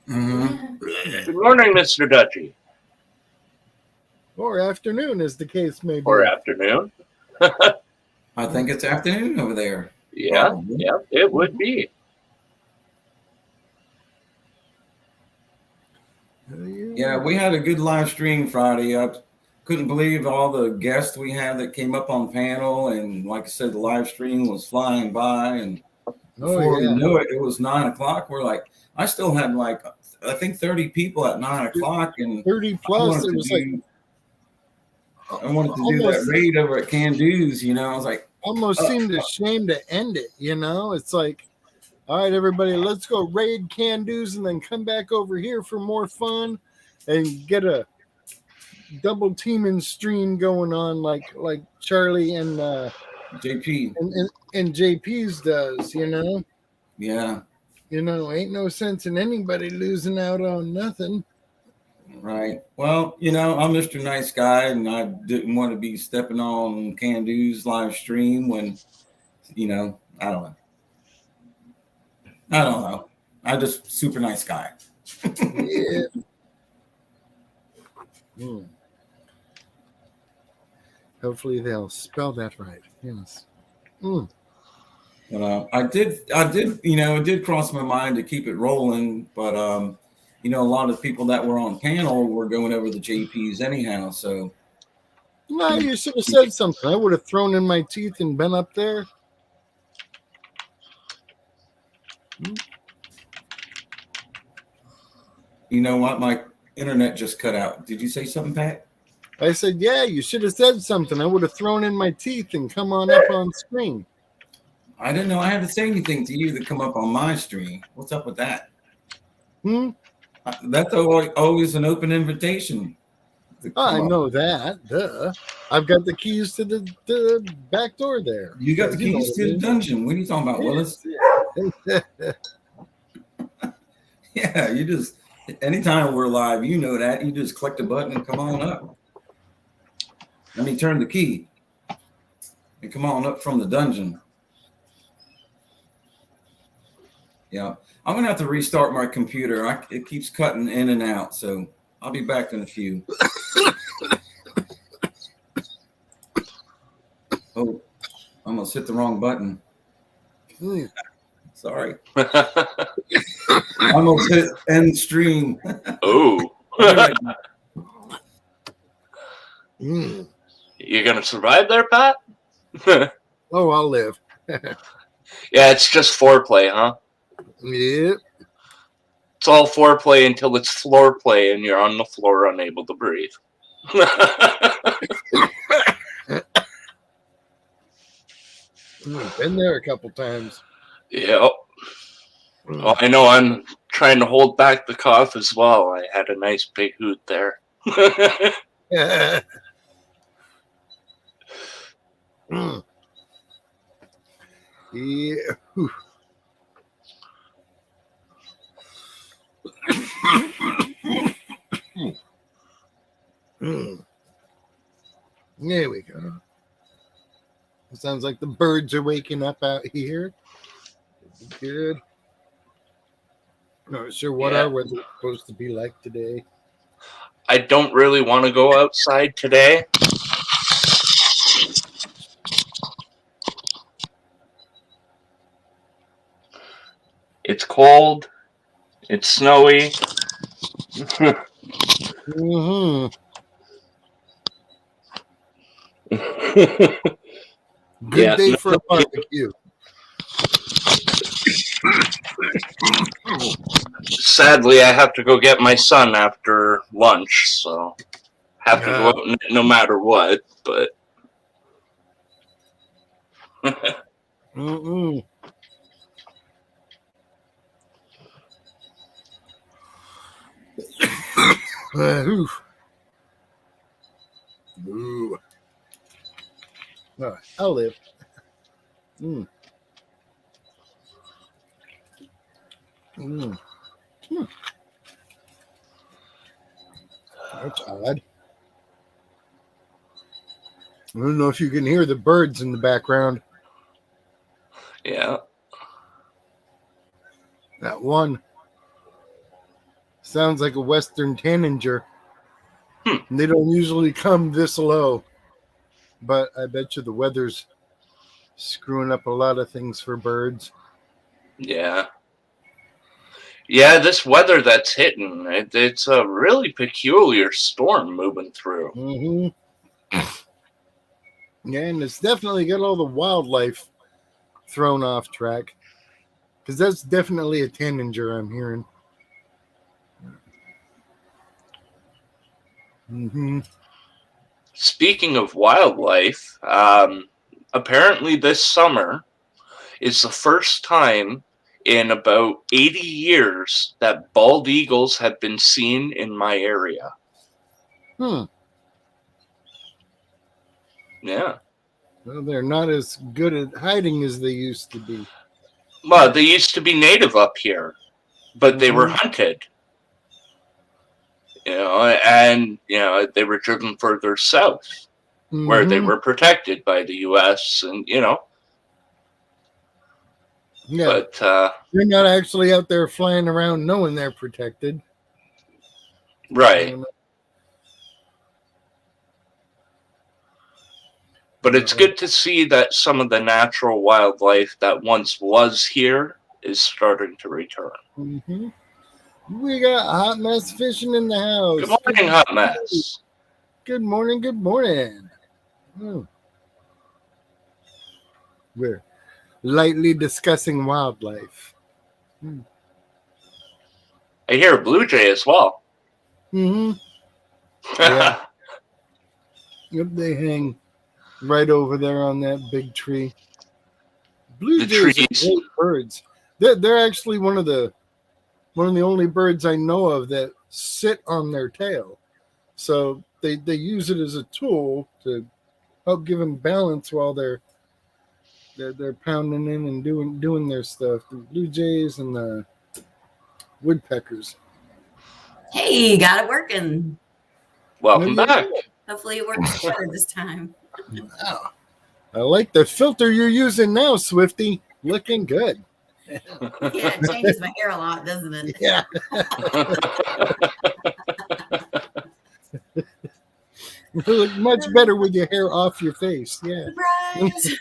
Good morning, Mr. Dutchie. Or afternoon, as the case may be. Or afternoon. I think it's afternoon over there. Yeah, it would be. Yeah, we had a good live stream Friday. I couldn't believe all the guests we had that came up on panel. And like I said, the live stream was flying by. And before we knew it, it was 9 o'clock. We're like, I still had like, I think 30 people at 9 o'clock. And 30 plus. It was I wanted to do that raid over at Candu's, you know. I was like, almost seemed ashamed to end it, you know. It's like, all right, everybody, let's go raid Candu's and then come back over here for more fun and get a double teaming stream going on like Charlie and JP and JP's does, you know. Yeah. You know, ain't no sense in anybody losing out on nothing. Right. Well, you know, I'm Mr. Nice Guy, and I didn't want to be stepping on Candu's live stream when, you know, I don't know. I'm just super nice guy. Hopefully they'll spell that right. Yes. Mm. But I did, it did cross my mind to keep it rolling. But a lot of people that were on panel were going over the JPs anyhow. So No, you should have said something. I would have thrown in my teeth and been up there. you know what, my internet just cut out. Did you say something, Pat? I said, yeah, you should have said something. I would have thrown in my teeth and come on up on screen. I didn't know I had to say anything to you to come up on my stream. What's up with that? That's always an open invitation. I know that. Duh. I've got the keys to the back door there. You got the keys to the dungeon. What are you talking about, Willis? Yeah, you just, anytime we're live, you know that. You just click the button and come on up. Let me turn the key and come on up from the dungeon. Yeah, I'm going to have to restart my computer. It keeps cutting in and out, so I'll be back in a few. Oh, I almost hit the wrong button. Sorry. I almost hit end stream. Oh. You gonna survive there, Pat? Oh, I'll live. Yeah, it's just foreplay, huh? Yep. It's all foreplay until it's floor play and you're on the floor unable to breathe. Been there a couple times. Yep. Well, I know I'm trying to hold back the cough as well. I had a nice big hoot there. Yeah. There we go. It sounds like the birds are waking up out here. Good. Not sure what our weather's supposed to be like today. I don't really want to go outside today. It's cold. It's snowy. Good day for a barbecue. Sadly, I have to go get my son after lunch, so have to go out no matter what. But Ooh. I'll live. That's odd. I don't know if you can hear the birds in the background. yeah. That one sounds like a Western tanager. And they don't usually come this low. But I bet you the weather's screwing up a lot of things for birds. Yeah. Yeah, this weather that's hitting, it's a really peculiar storm moving through. Yeah, and it's definitely got all the wildlife thrown off track. Because that's definitely a tanager I'm hearing. Speaking of wildlife, apparently this summer is the first time in about 80 years that bald eagles have been seen in my area. Yeah. Well, they're not as good at hiding as they used to be. Well, they used to be native up here, but they were hunted. And they were driven further south, where they were protected by the U.S. and Yeah. But they're not actually out there flying around knowing they're protected. Right. But it's good to see that some of the natural wildlife that once was here is starting to return. Mm-hmm. We got Hot Mess Fishing in the house. Good morning, Hot Mess. Good morning. Good morning. We're lightly discussing wildlife. I hear a blue jay as well. Mm-hmm. Yeah. Yep, they hang right over there on that big tree. Blue The jays are trees. great birds. They're actually one of the only birds I know of that sit on their tail. So they use it as a tool to help give them balance while they're pounding in and doing their stuff. The blue jays and the woodpeckers. Hey, got it working. Welcome back. Hopefully it works better this time. Wow. I like the filter you're using now, Swifty. Looking good. Yeah, it changes my hair a lot, doesn't it? Yeah. You look much better with your hair off your face. Yeah. Surprise!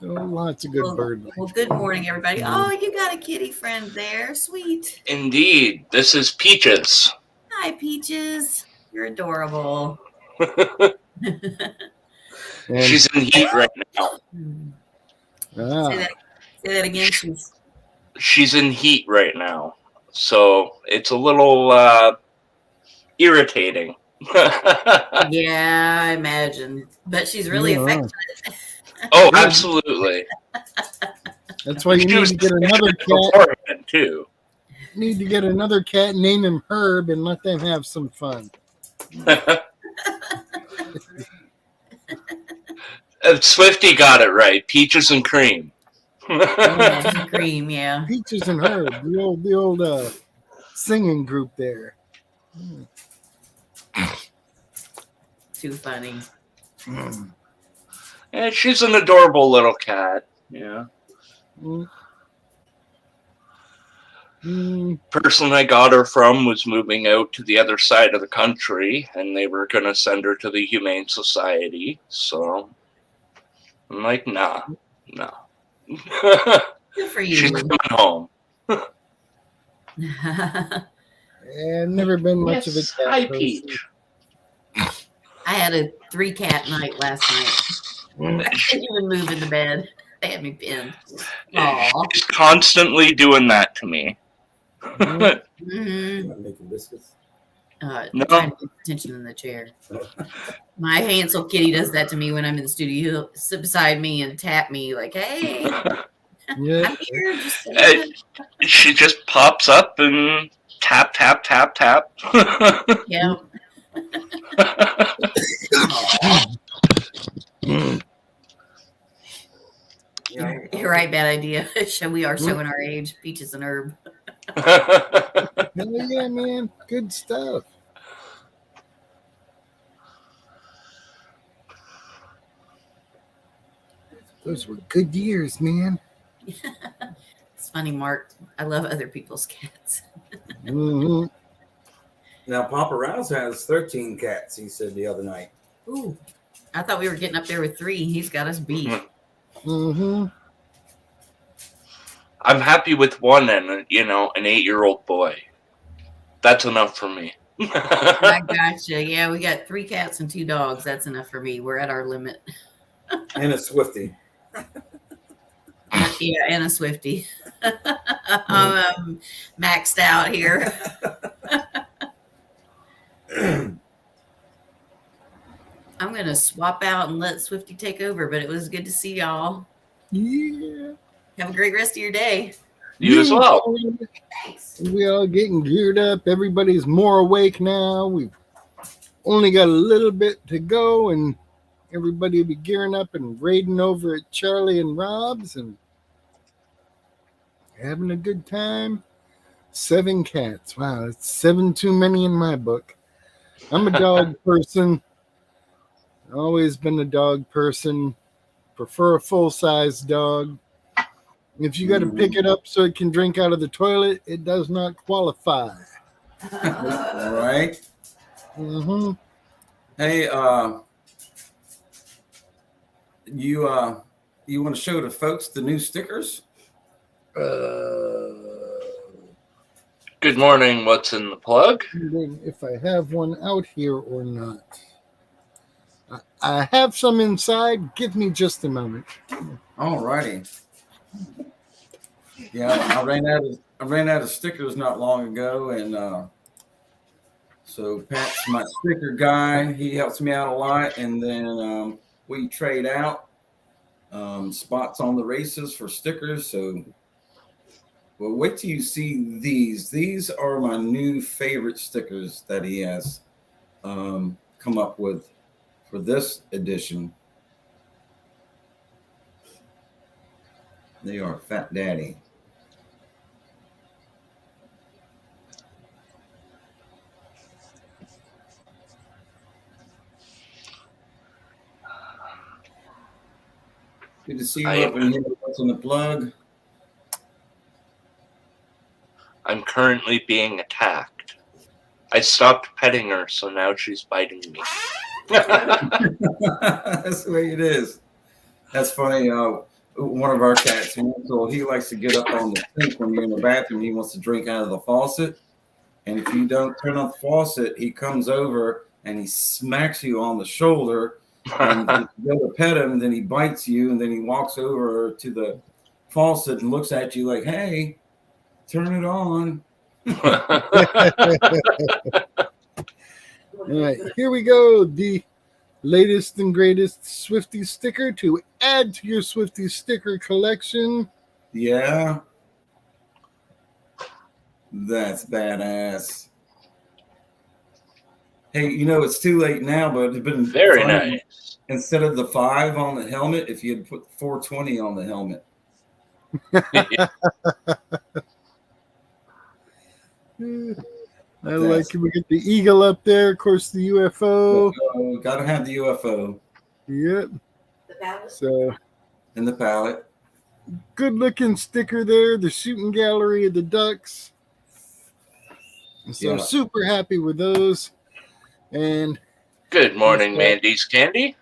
Oh, lots of good bird life. Well, good morning, everybody. Oh, you got a kitty friend there. Sweet. Indeed. This is Peaches. Hi, Peaches. You're adorable. And, She's in heat right now. Say that again. She's in heat right now. So it's a little irritating. Yeah, I imagine. But she's really affectionate. Oh, absolutely. that's why you need to get another cat. Beforehand, too. Need to get another cat, name him Herb, and let them have some fun. Swifty got it right. Peaches and cream. Peaches and cream, yeah. Peaches and Herb, the old singing group there. Too funny. Yeah, she's an adorable little cat. Yeah. Person I got her from was moving out to the other side of the country, and they were going to send her to the Humane Society. So I'm like, nah. Good for you. She's coming home. Yeah, never been much of a cat Hi, person. Peach. I had a 3-cat night last night. I couldn't even move in the bed. They had me pinned. Aw. She's constantly doing that to me. Mm-hmm. Making biscuits. No. Trying to pay attention in the chair. My Hansel kitty does that to me when I'm in the studio. He'll sit beside me and tap me like, "Hey, Yeah. I'm here." Just She just pops up and tap, tap, tap, tap. yeah. You're right. Bad idea. We are showing our age. Peaches and Herb. Hell yeah, man. Good stuff. Those were good years, man. It's funny, Mark. I love other people's cats. Mm-hmm. Now, Papa Rouse has 13 cats, he said the other night. Ooh, I thought we were getting up there with 3. He's got us beat. Mm-hmm. I'm happy with one and, an 8-year-old boy. That's enough for me. I gotcha. Yeah, we got 3 cats and 2 dogs. That's enough for me. We're at our limit. And a Swifty. Yeah, and a Swifty. I'm maxed out here. I'm going to swap out and let Swifty take over, but it was good to see y'all. Yeah. Have a great rest of your day. You as well. Thanks. We all getting geared up. Everybody's more awake now. We've only got a little bit to go, and everybody will be gearing up and raiding over at Charlie and Rob's and having a good time. 7 cats. Wow, that's 7 too many in my book. I'm a dog person. Always been a dog person. Prefer a full-size dog. If you got to pick it up so it can drink out of the toilet, it does not qualify. All right. Mm-hmm. Hey, you want to show the folks the new stickers? Good morning. What's in the plug? If I have one out here or not. I have some inside. Give me just a moment. All righty. Yeah, I ran out of stickers not long ago, and so Pat's my sticker guy. He helps me out a lot, and then we trade out spots on the races for stickers. So, well, wait till you see these. These are my new favorite stickers that he has come up with for this edition. They are Fat Daddy. Good to see you up in here. What's in the plug? I'm currently being attacked. I stopped petting her, so now she's biting me. That's the way it is. That's funny. One of our cats, he likes to get up on the sink when you're in the bathroom. He wants to drink out of the faucet. And if you don't turn on the faucet, he comes over and he smacks you on the shoulder. And you go to pet him, and then he bites you, and then he walks over to the faucet and looks at you like, "Hey, turn it on." All right, here we go. The latest and greatest Swifty sticker to add to your Swifty sticker collection. Yeah. That's badass. Hey, it's too late now, but it's been very fun. Nice. Instead of the 5 on the helmet, if you had put 420 on the helmet. I like it. We get the eagle up there, of course, the UFO. Gotta have the UFO. Yep. The palette. So, and the palette. Good looking sticker there. The shooting gallery of the ducks. So super happy with those. And good morning, Mandy's Candy.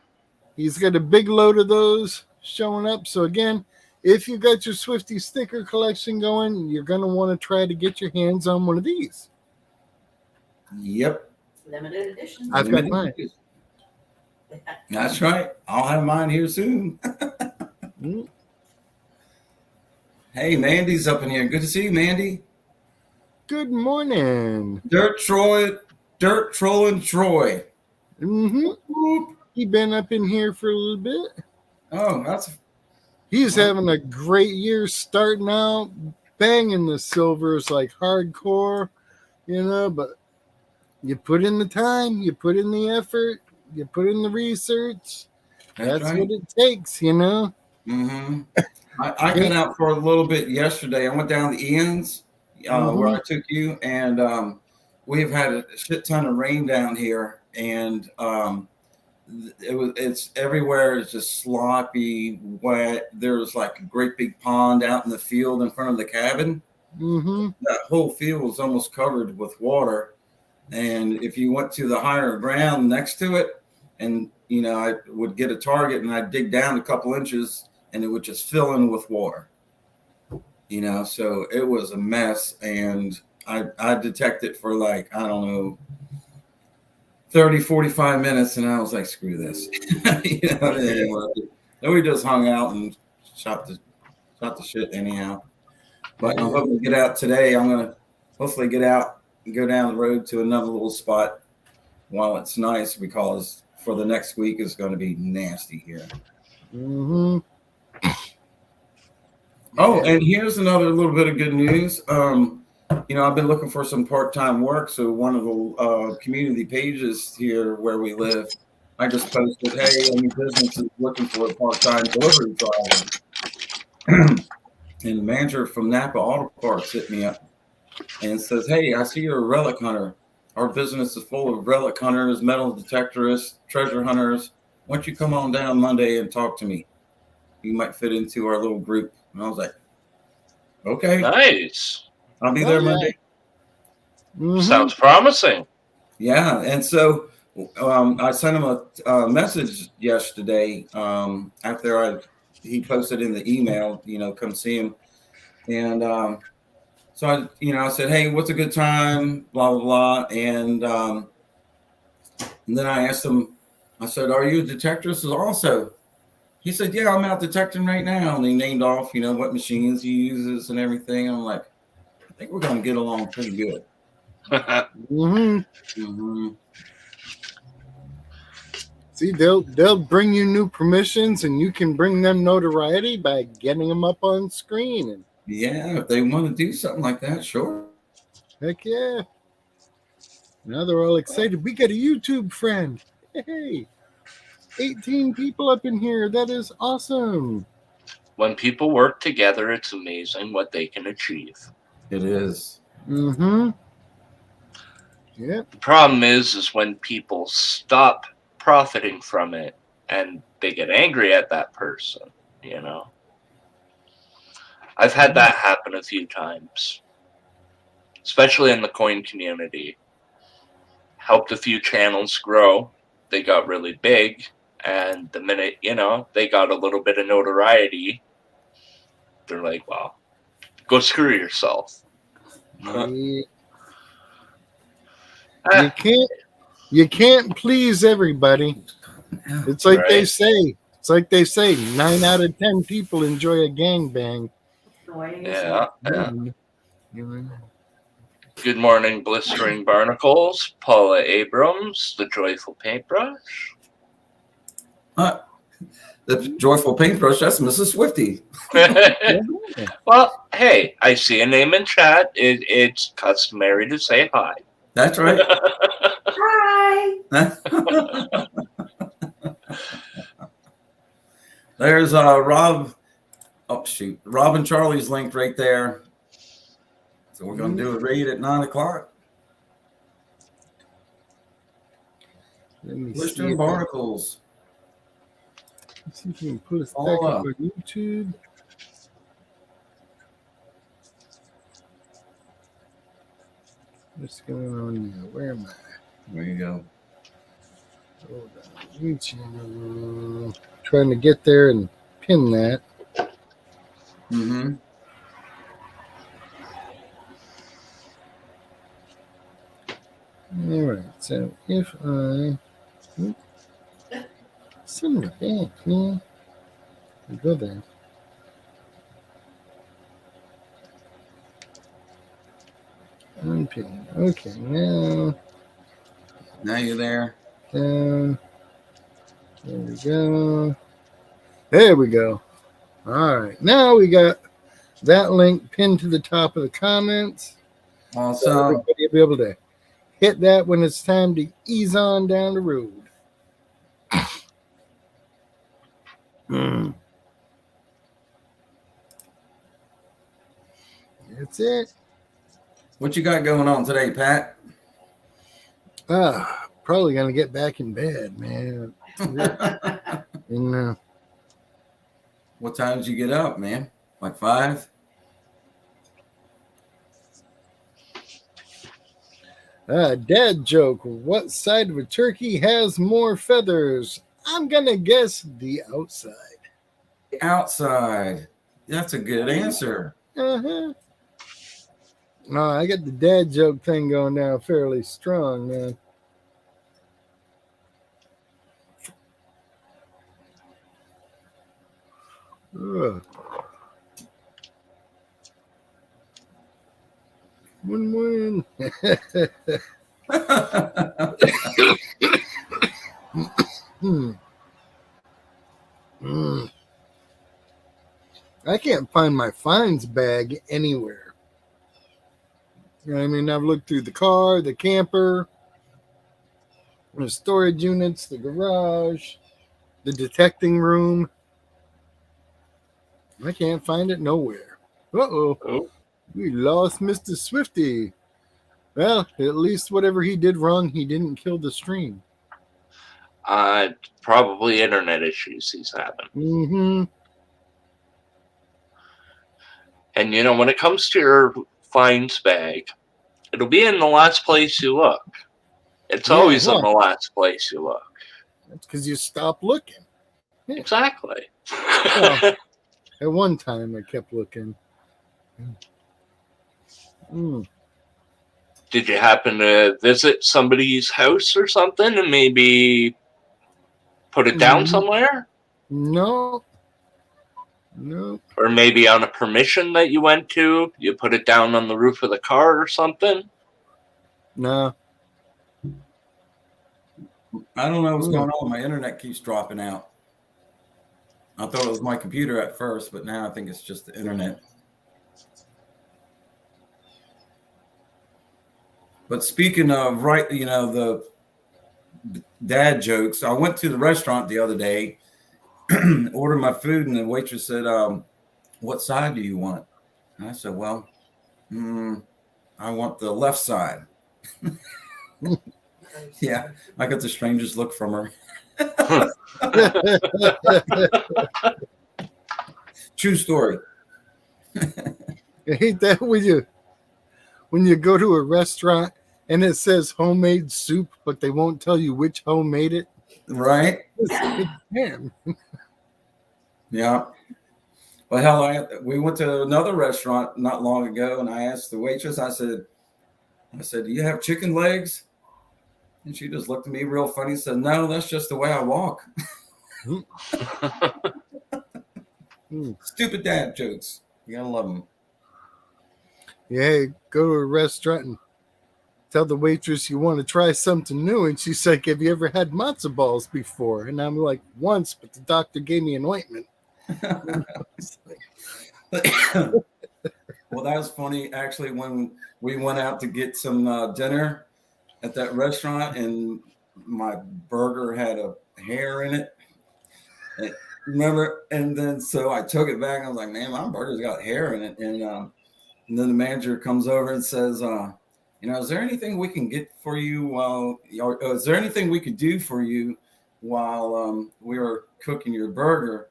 He's got a big load of those showing up. So again, if you got your Swifty sticker collection going, you're going to want to try to get your hands on one of these. Yep. Limited edition. I've got mine. That's right. I'll have mine here soon. Hey, Mandy's up in here. Good to see you, Mandy. Good morning. Dirt trolling Troy. Mm-hmm. He been up in here for a little bit. Oh, he's having a great year starting out, banging the silvers like hardcore, but you put in the time, you put in the effort, you put in the research. That's right. What it takes, Mm-hmm. I got out for a little bit yesterday. I went down to Ian's where I took you, and we've had a shit ton of rain down here, and it's everywhere is just sloppy, wet. There's like a great big pond out in the field in front of the cabin. Mm-hmm. That whole field was almost covered with water, and if you went to the higher ground next to it, and I would get a target and I'd dig down a couple inches and it would just fill in with water. So it was a mess, and I detected for 30, 45 minutes, and I was like, screw this. And we just hung out and shot the shit anyhow. But I'm hoping to get out today. I'm going to hopefully get out and go down the road to another little spot while it's nice, because for the next week it's going to be nasty here. Mm-hmm. Oh, and here's another little bit of good news. I've been looking for some part-time work. So one of the community pages here where we live, I just posted, hey, any business is looking for a part-time delivery driver. And the manager from Napa Auto Parts hit me up and says, hey, I see you're a relic hunter. Our business is full of relic hunters, metal detectorists, treasure hunters. Why don't you come on down Monday and talk to me? You might fit into our little group. And I was like, Okay. Nice. I'll be Oh, there yeah. Monday. Mhm. Sounds promising. Yeah. And so I sent him a message yesterday after he posted in the email, come see him. And so I said, hey, what's a good time? Blah, blah, blah. And then I asked him, I said, are you a detectorist also? He said, yeah, I'm out detecting right now. And he named off, what machines he uses and everything. I'm like, I think we're going to get along pretty good. Mhm. Mm-hmm. See, they'll bring you new permissions, and you can bring them notoriety by getting them up on screen. And Yeah, if they want to do something like that, sure. heck yeah! Now they're all excited. We got a YouTube friend. Hey, 18 people up in here. That is awesome. When people work together, it's amazing what they can achieve. It is. Mm-hmm. Yep. The problem is when people stop profiting from it and they get angry at that person, I've had that happen a few times, especially in the coin community. Helped a few channels grow. They got really big, and the minute, they got a little bit of notoriety, they're like, well, go screw yourself. Yeah. Ah, You can't please everybody. It's like they right. say. It's like they say. 9 out of 10 people enjoy a gangbang. Yeah. Mm. Good morning, Blistering Barnacles, Paula Abrams, the Joyful Paintbrush. The joyful paintbrush, that's Mrs. Swifty. Well, hey, I see a name in chat. It's customary to say hi. That's right. Hi. There's Rob. Oh, shoot. Rob and Charlie's linked right there. So we're going to do a raid at 9 o'clock. Blistering Barnacles. Let's see if we can put us back All up up. on YouTube. What's going on now? Where am I? There you go. Hold on. YouTube. Trying to get there and pin that. Mm-hmm. All right. So if I send it back, man. Go there. Unpin. Okay. Now you're there. Down. There we go. There we go. All right. Now we got that link pinned to the top of the comments. Awesome. So everybody will be able to hit that when it's time to ease on down the road. That's it. What you got going on today, Pat? Probably gonna get back in bed, man. And What time did you get up, man? Like 5? dad joke. What side of a turkey has more feathers? I'm gonna guess the outside. Outside. That's a good answer. Uh-huh. No, I got the dad joke thing going now fairly strong, man. Ugh. Win-win. I can't find my fines bag anywhere. You know what I mean? I've looked through the car, the camper, the storage units, the garage, the detecting room. I can't find it nowhere. Uh-oh. Oh. We lost Mr. Swifty. Well, at least whatever he did wrong, he didn't kill the stream. Probably internet issues he's having. Mm-hmm. And when it comes to your finds bag, it'll be in the last place you look. It's always in the last place you look. That's because you stop looking. Yeah. Exactly. Well, at one time, I kept looking. Did you happen to visit somebody's house or something and maybe put it down somewhere? No. Or maybe on a permission that you went to, you put it down on the roof of the car or something? No. I don't know what's going on. My internet keeps dropping out. I thought it was my computer at first, but now I think it's just the internet. But speaking of, the dad jokes, I went to the restaurant the other day, ordered my food, and the waitress said, what side do you want? And I said, well, I want the left side. Yeah, I got the strangest look from her. True story. I hate that when you go to a restaurant and it says homemade soup, but they won't tell you which home made it. Right? Man. Yeah. Well, hell, we went to another restaurant not long ago, and I asked the waitress, I said, do you have chicken legs? And she just looked at me real funny and said, no, that's just the way I walk. Stupid dad jokes. You gotta love them. Yeah, go to a restaurant and tell the waitress you want to try something new. And she's like, have you ever had matzo balls before? And I'm like, once, but the doctor gave me an ointment. Well, that was funny. Actually, when we went out to get some dinner at that restaurant, and my burger had a hair in it. Remember? And then so I took it back. And I was like, man, my burger's got hair in it. And then the manager comes over and says, is there anything we can get for you or is there anything we could do for you while we were cooking your burger?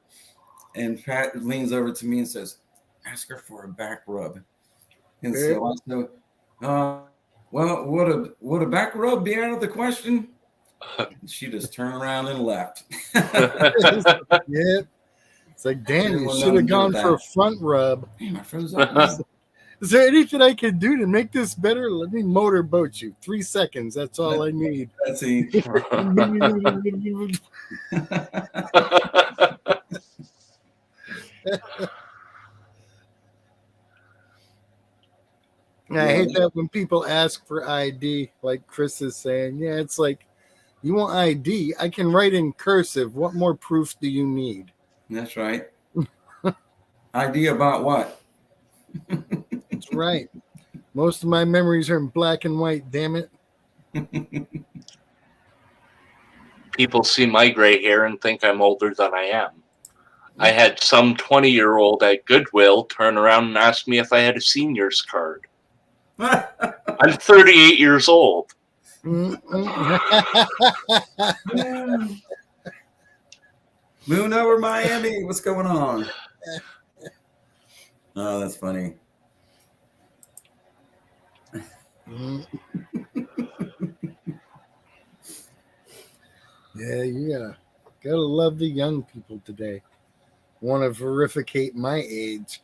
And Pat leans over to me and says, ask her for a back rub. And so I said, well, would a back rub be out of the question? She just turned around and left. Yeah. It's like, damn, you should have gone for a front rub. Damn, I froze up. Is there anything I can do to make this better? Let me motorboat you. 3 seconds. That's all I need. That's it. I hate that when people ask for ID, like Chris is saying. Yeah, it's like, you want ID? I can write in cursive. What more proof do you need? That's right. ID about what? That's right. Most of my memories are in black and white, damn it. People see my gray hair and think I'm older than I am. I had some 20-year-old at Goodwill turn around and ask me if I had a senior's card. I'm 38 years old. Moon over Miami. What's going on? Oh, that's funny. Yeah. Gotta love the young people today. Want to verificate my age.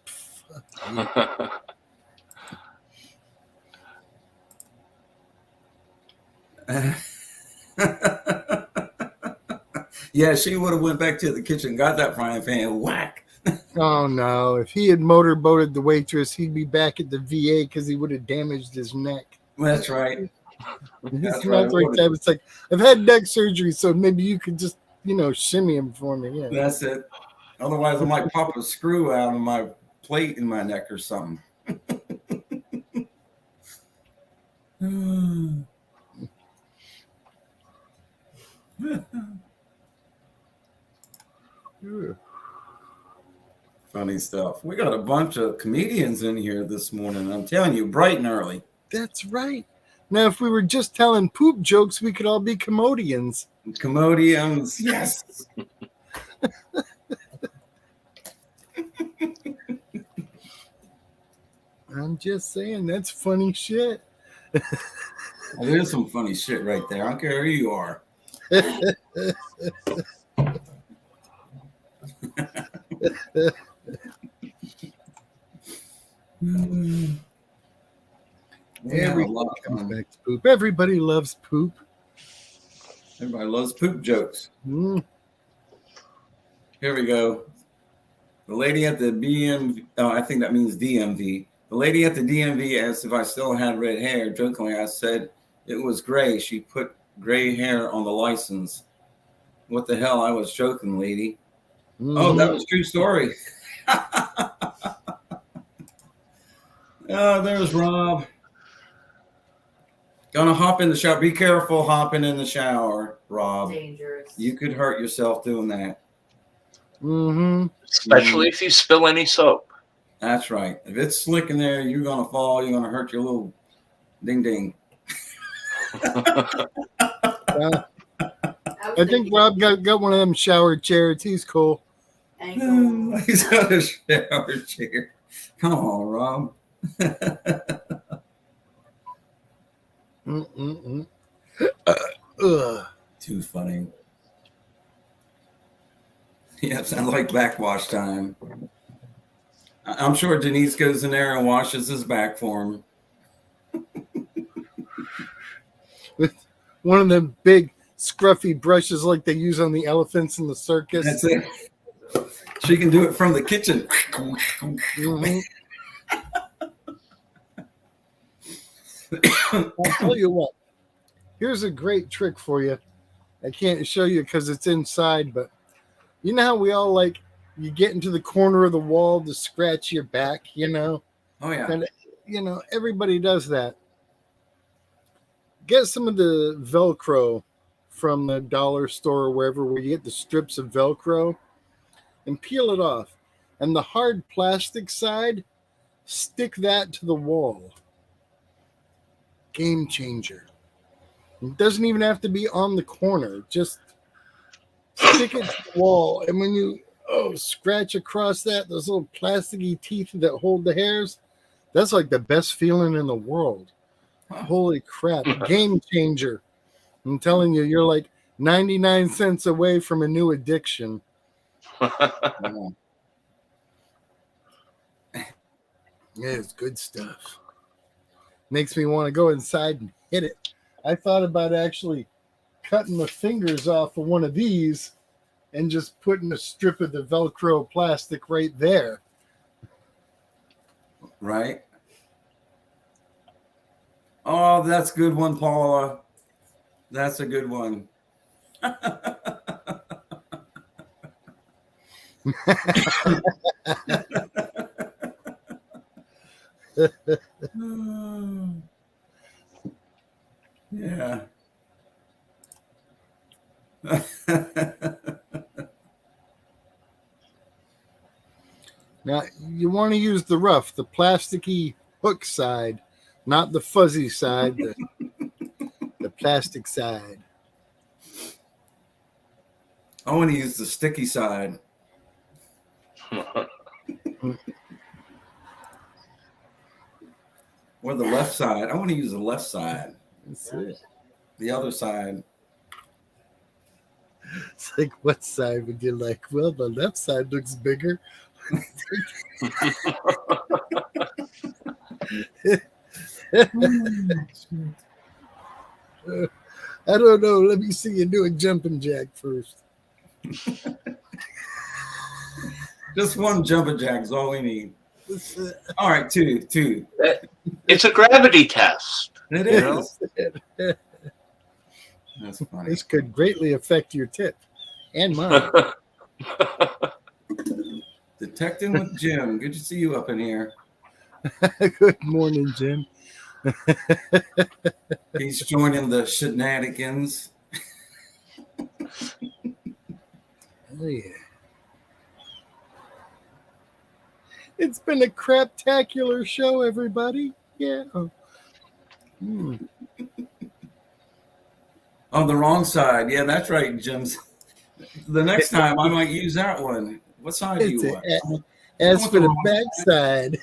Yeah, she would have went back to the kitchen, got that frying pan, whack. Oh no! If he had motorboated the waitress, he'd be back at the VA because he would have damaged his neck. That's right. It's not like that. It's like, I've had neck surgery, so maybe you could just, shimmy him for me. Yeah, that's it. Otherwise, I might pop a screw out of my plate in my neck or something. Funny stuff. We got a bunch of comedians in here this morning. I'm telling you, bright and early. That's right. Now, if we were just telling poop jokes, we could all be commodians. Commodians, yes. I'm just saying, that's funny shit. Well, there's some funny shit right there. I don't care who you are. Everything comes back to poop. Everybody loves poop. Everybody loves poop jokes. Mm. Here we go. The lady at the I think that means DMV. The lady at the DMV asked if I still had red hair. Jokingly, I said it was gray. She put gray hair on the license. What the hell? I was joking, lady. Mm-hmm. Oh, that was a true story. Oh, there's Rob. Gonna hop in the shower. Be careful hopping in the shower, Rob. Dangerous. You could hurt yourself doing that. Mm-hmm. Especially if you spill any soap. That's right. If it's slick in there, you're gonna fall. You're gonna hurt your little ding ding. I think Rob got one of them shower chairs. He's cool. Ankle. He's got a shower chair. Come on, Rob. Too funny. Yeah, sounds like backwash time. I'm sure Denise goes in there and washes his back for him. With one of them big scruffy brushes like they use on the elephants in the circus. That's it. She can do it from the kitchen. Mm-hmm. I'll tell you what. Here's a great trick for you. I can't show you because it's inside, but you know how we all like you get into the corner of the wall to scratch your back, you know? Oh, yeah. And, you know, everybody does that. Get some of the Velcro from the dollar store or wherever where you get the strips of Velcro and peel it off. And the hard plastic side, stick that to the wall. Game changer. It doesn't even have to be on the corner. Just stick it to the wall. And when you scratch across that, those little plasticky teeth that hold the hairs, that's like the best feeling in the world. Holy crap. Game changer. I'm telling you, you're like 99 cents away from a new addiction. Yeah, it's good stuff. Makes me want to go inside and hit it. I thought about actually cutting the fingers off of one of these and just putting a strip of the Velcro plastic right there. Right. Oh, that's a good one, Paula. That's a good one. Yeah. Now, you want to use the rough, the plasticky hook side, not the fuzzy side, the plastic side. I want to use the sticky side. Or the left side. I want to use the left side. That's it. The other side. It's like, what side would you like? Well, the left side looks bigger. I don't know. Let me see you do a jumping jack first. Just one jumping jack is all we need. All right, two. It's a gravity test. It is. That's funny. This could greatly affect your tip and mine. Detecting with Jim. Good to see you up in here. Good morning, Jim. He's joining the shenanigans. Oh, yeah. It's been a craptacular show, everybody. Yeah. On the wrong side. Yeah, that's right, Jim's. The next time I might use that one. What side do you want? As for the backside.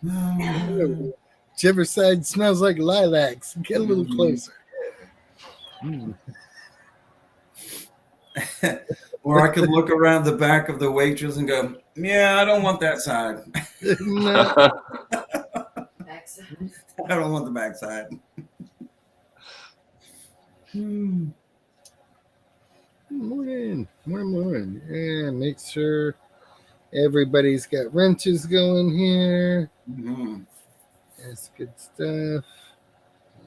Whichever side smells like lilacs, get a little closer. Or I could look around the back of the waitress and go, yeah, I don't want that side. No. Backside. I don't want the backside. Morning. Yeah, make sure everybody's got wrenches going here. That's good stuff.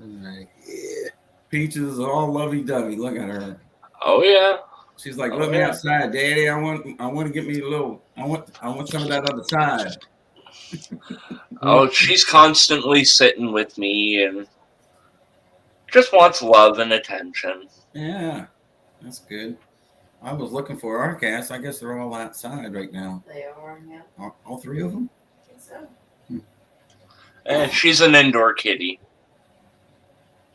All right. Yeah. Peaches is all lovey-dovey. Look at her. Oh yeah. She's like, let me outside, Daddy. I want to get me a little. I want some of that other side. Oh, she's constantly sitting with me and just wants love and attention. Yeah, that's good. I was looking for our cats. I guess they're all outside right now. They are, yeah. All three of them? I think so. And she's an indoor kitty.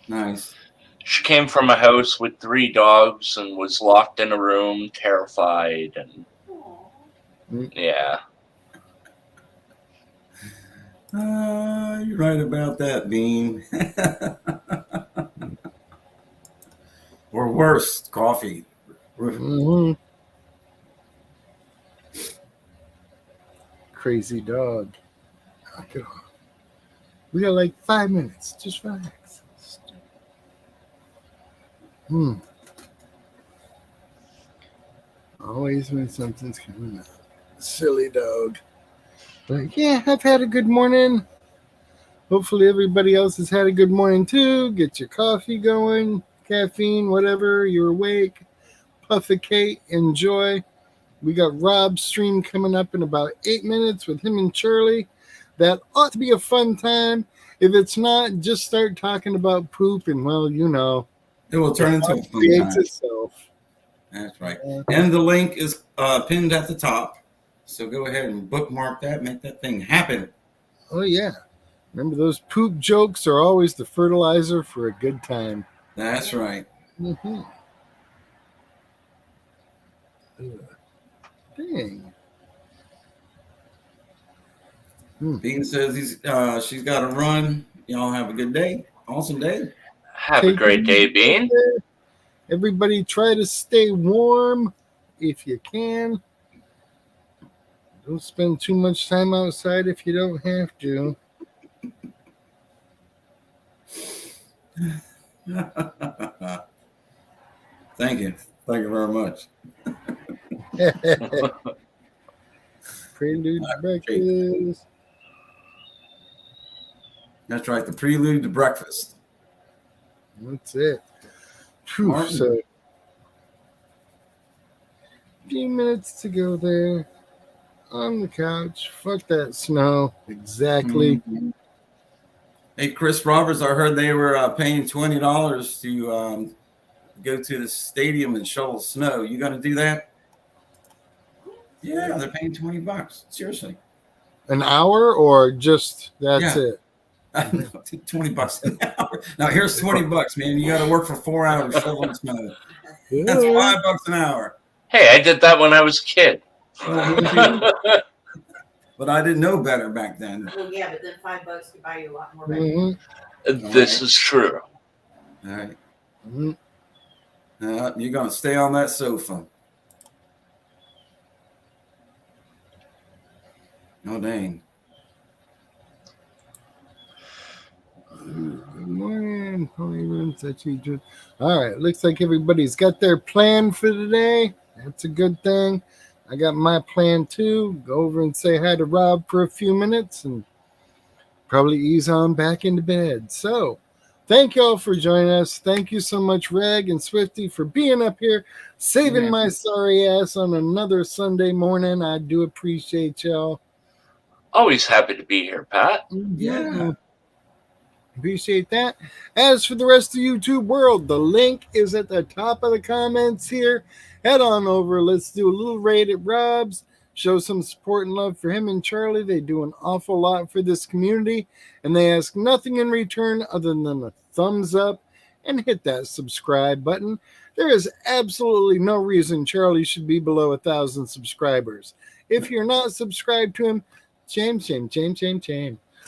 Nice. She came from a house with 3 dogs and was locked in a room, terrified, and yeah. You're right about that, Bean. Or worse, coffee. Crazy dog. Knock it off. We got like 5 minutes. Just relax. Always when something's coming up. Silly dog. But yeah, I've had a good morning. Hopefully everybody else has had a good morning too. Get your coffee going, caffeine, whatever. You're awake. Puffecate, enjoy. We got Rob's stream coming up in about 8 minutes with him and Shirley. That ought to be a fun time. If it's not, just start talking about poop and, well, you know. It will turn into a fun time. Itself. That's right. And the link is pinned at the top. So go ahead and bookmark that. Make that thing happen. Oh, yeah. Remember, those poop jokes are always the fertilizer for a good time. That's right. Mm-hmm. Dang. Bean says she's got to run. Y'all have a good day. Awesome day. Have a great day, Bean. Everybody try to stay warm if you can. Don't spend too much time outside if you don't have to. Thank you. Thank you very much. Prelude to breakfast. That's right. The prelude to breakfast. That's it. Whew, so, a few minutes to go there. On the couch. Fuck that snow. Exactly. Mm-hmm. Hey, Chris Roberts, I heard they were paying $20 to go to the stadium and shovel snow. You going to do that? Yeah, they're paying $20. Seriously. An hour or just that's it? $20 an hour. Now here's $20, man. You got to work for 4 hours shoveling snow. That's $5 an hour. Hey, I did that when I was a kid. But I didn't know better back then. Well, yeah, but then $5 could buy you a lot more. This is true. All right. You're going to stay on that sofa. Oh, dang. Good morning. All right. Looks like everybody's got their plan for today. That's a good thing. I got my plan too. Go over and say hi to Rob for a few minutes and probably ease on back into bed. So thank you all for joining us. Thank you so much, Reg and Swifty, for being up here, saving my sorry ass on another Sunday morning. I do appreciate y'all. Always happy to be here, Pat. Yeah. Appreciate that. As for the rest of the YouTube world, the link is at the top of the comments here. Head on over. Let's do a little raid at Rob's. Show some support and love for him and Charlie. They do an awful lot for this community, and they ask nothing in return other than a thumbs up and hit that subscribe button. There is absolutely no reason Charlie should be below 1,000 subscribers. If you're not subscribed to him, shame.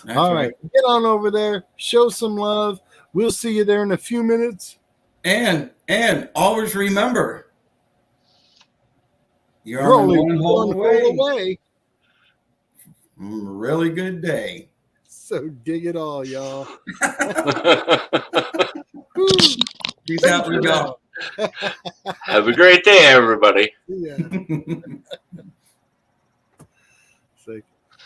That's All right. Get on over there. Show some love. We'll see you there in a few minutes. And always remember, you're You're only one hole one hole away. away. Really good day. So dig it all, y'all. Peace out, Miguel. Have a great day, everybody. Yeah.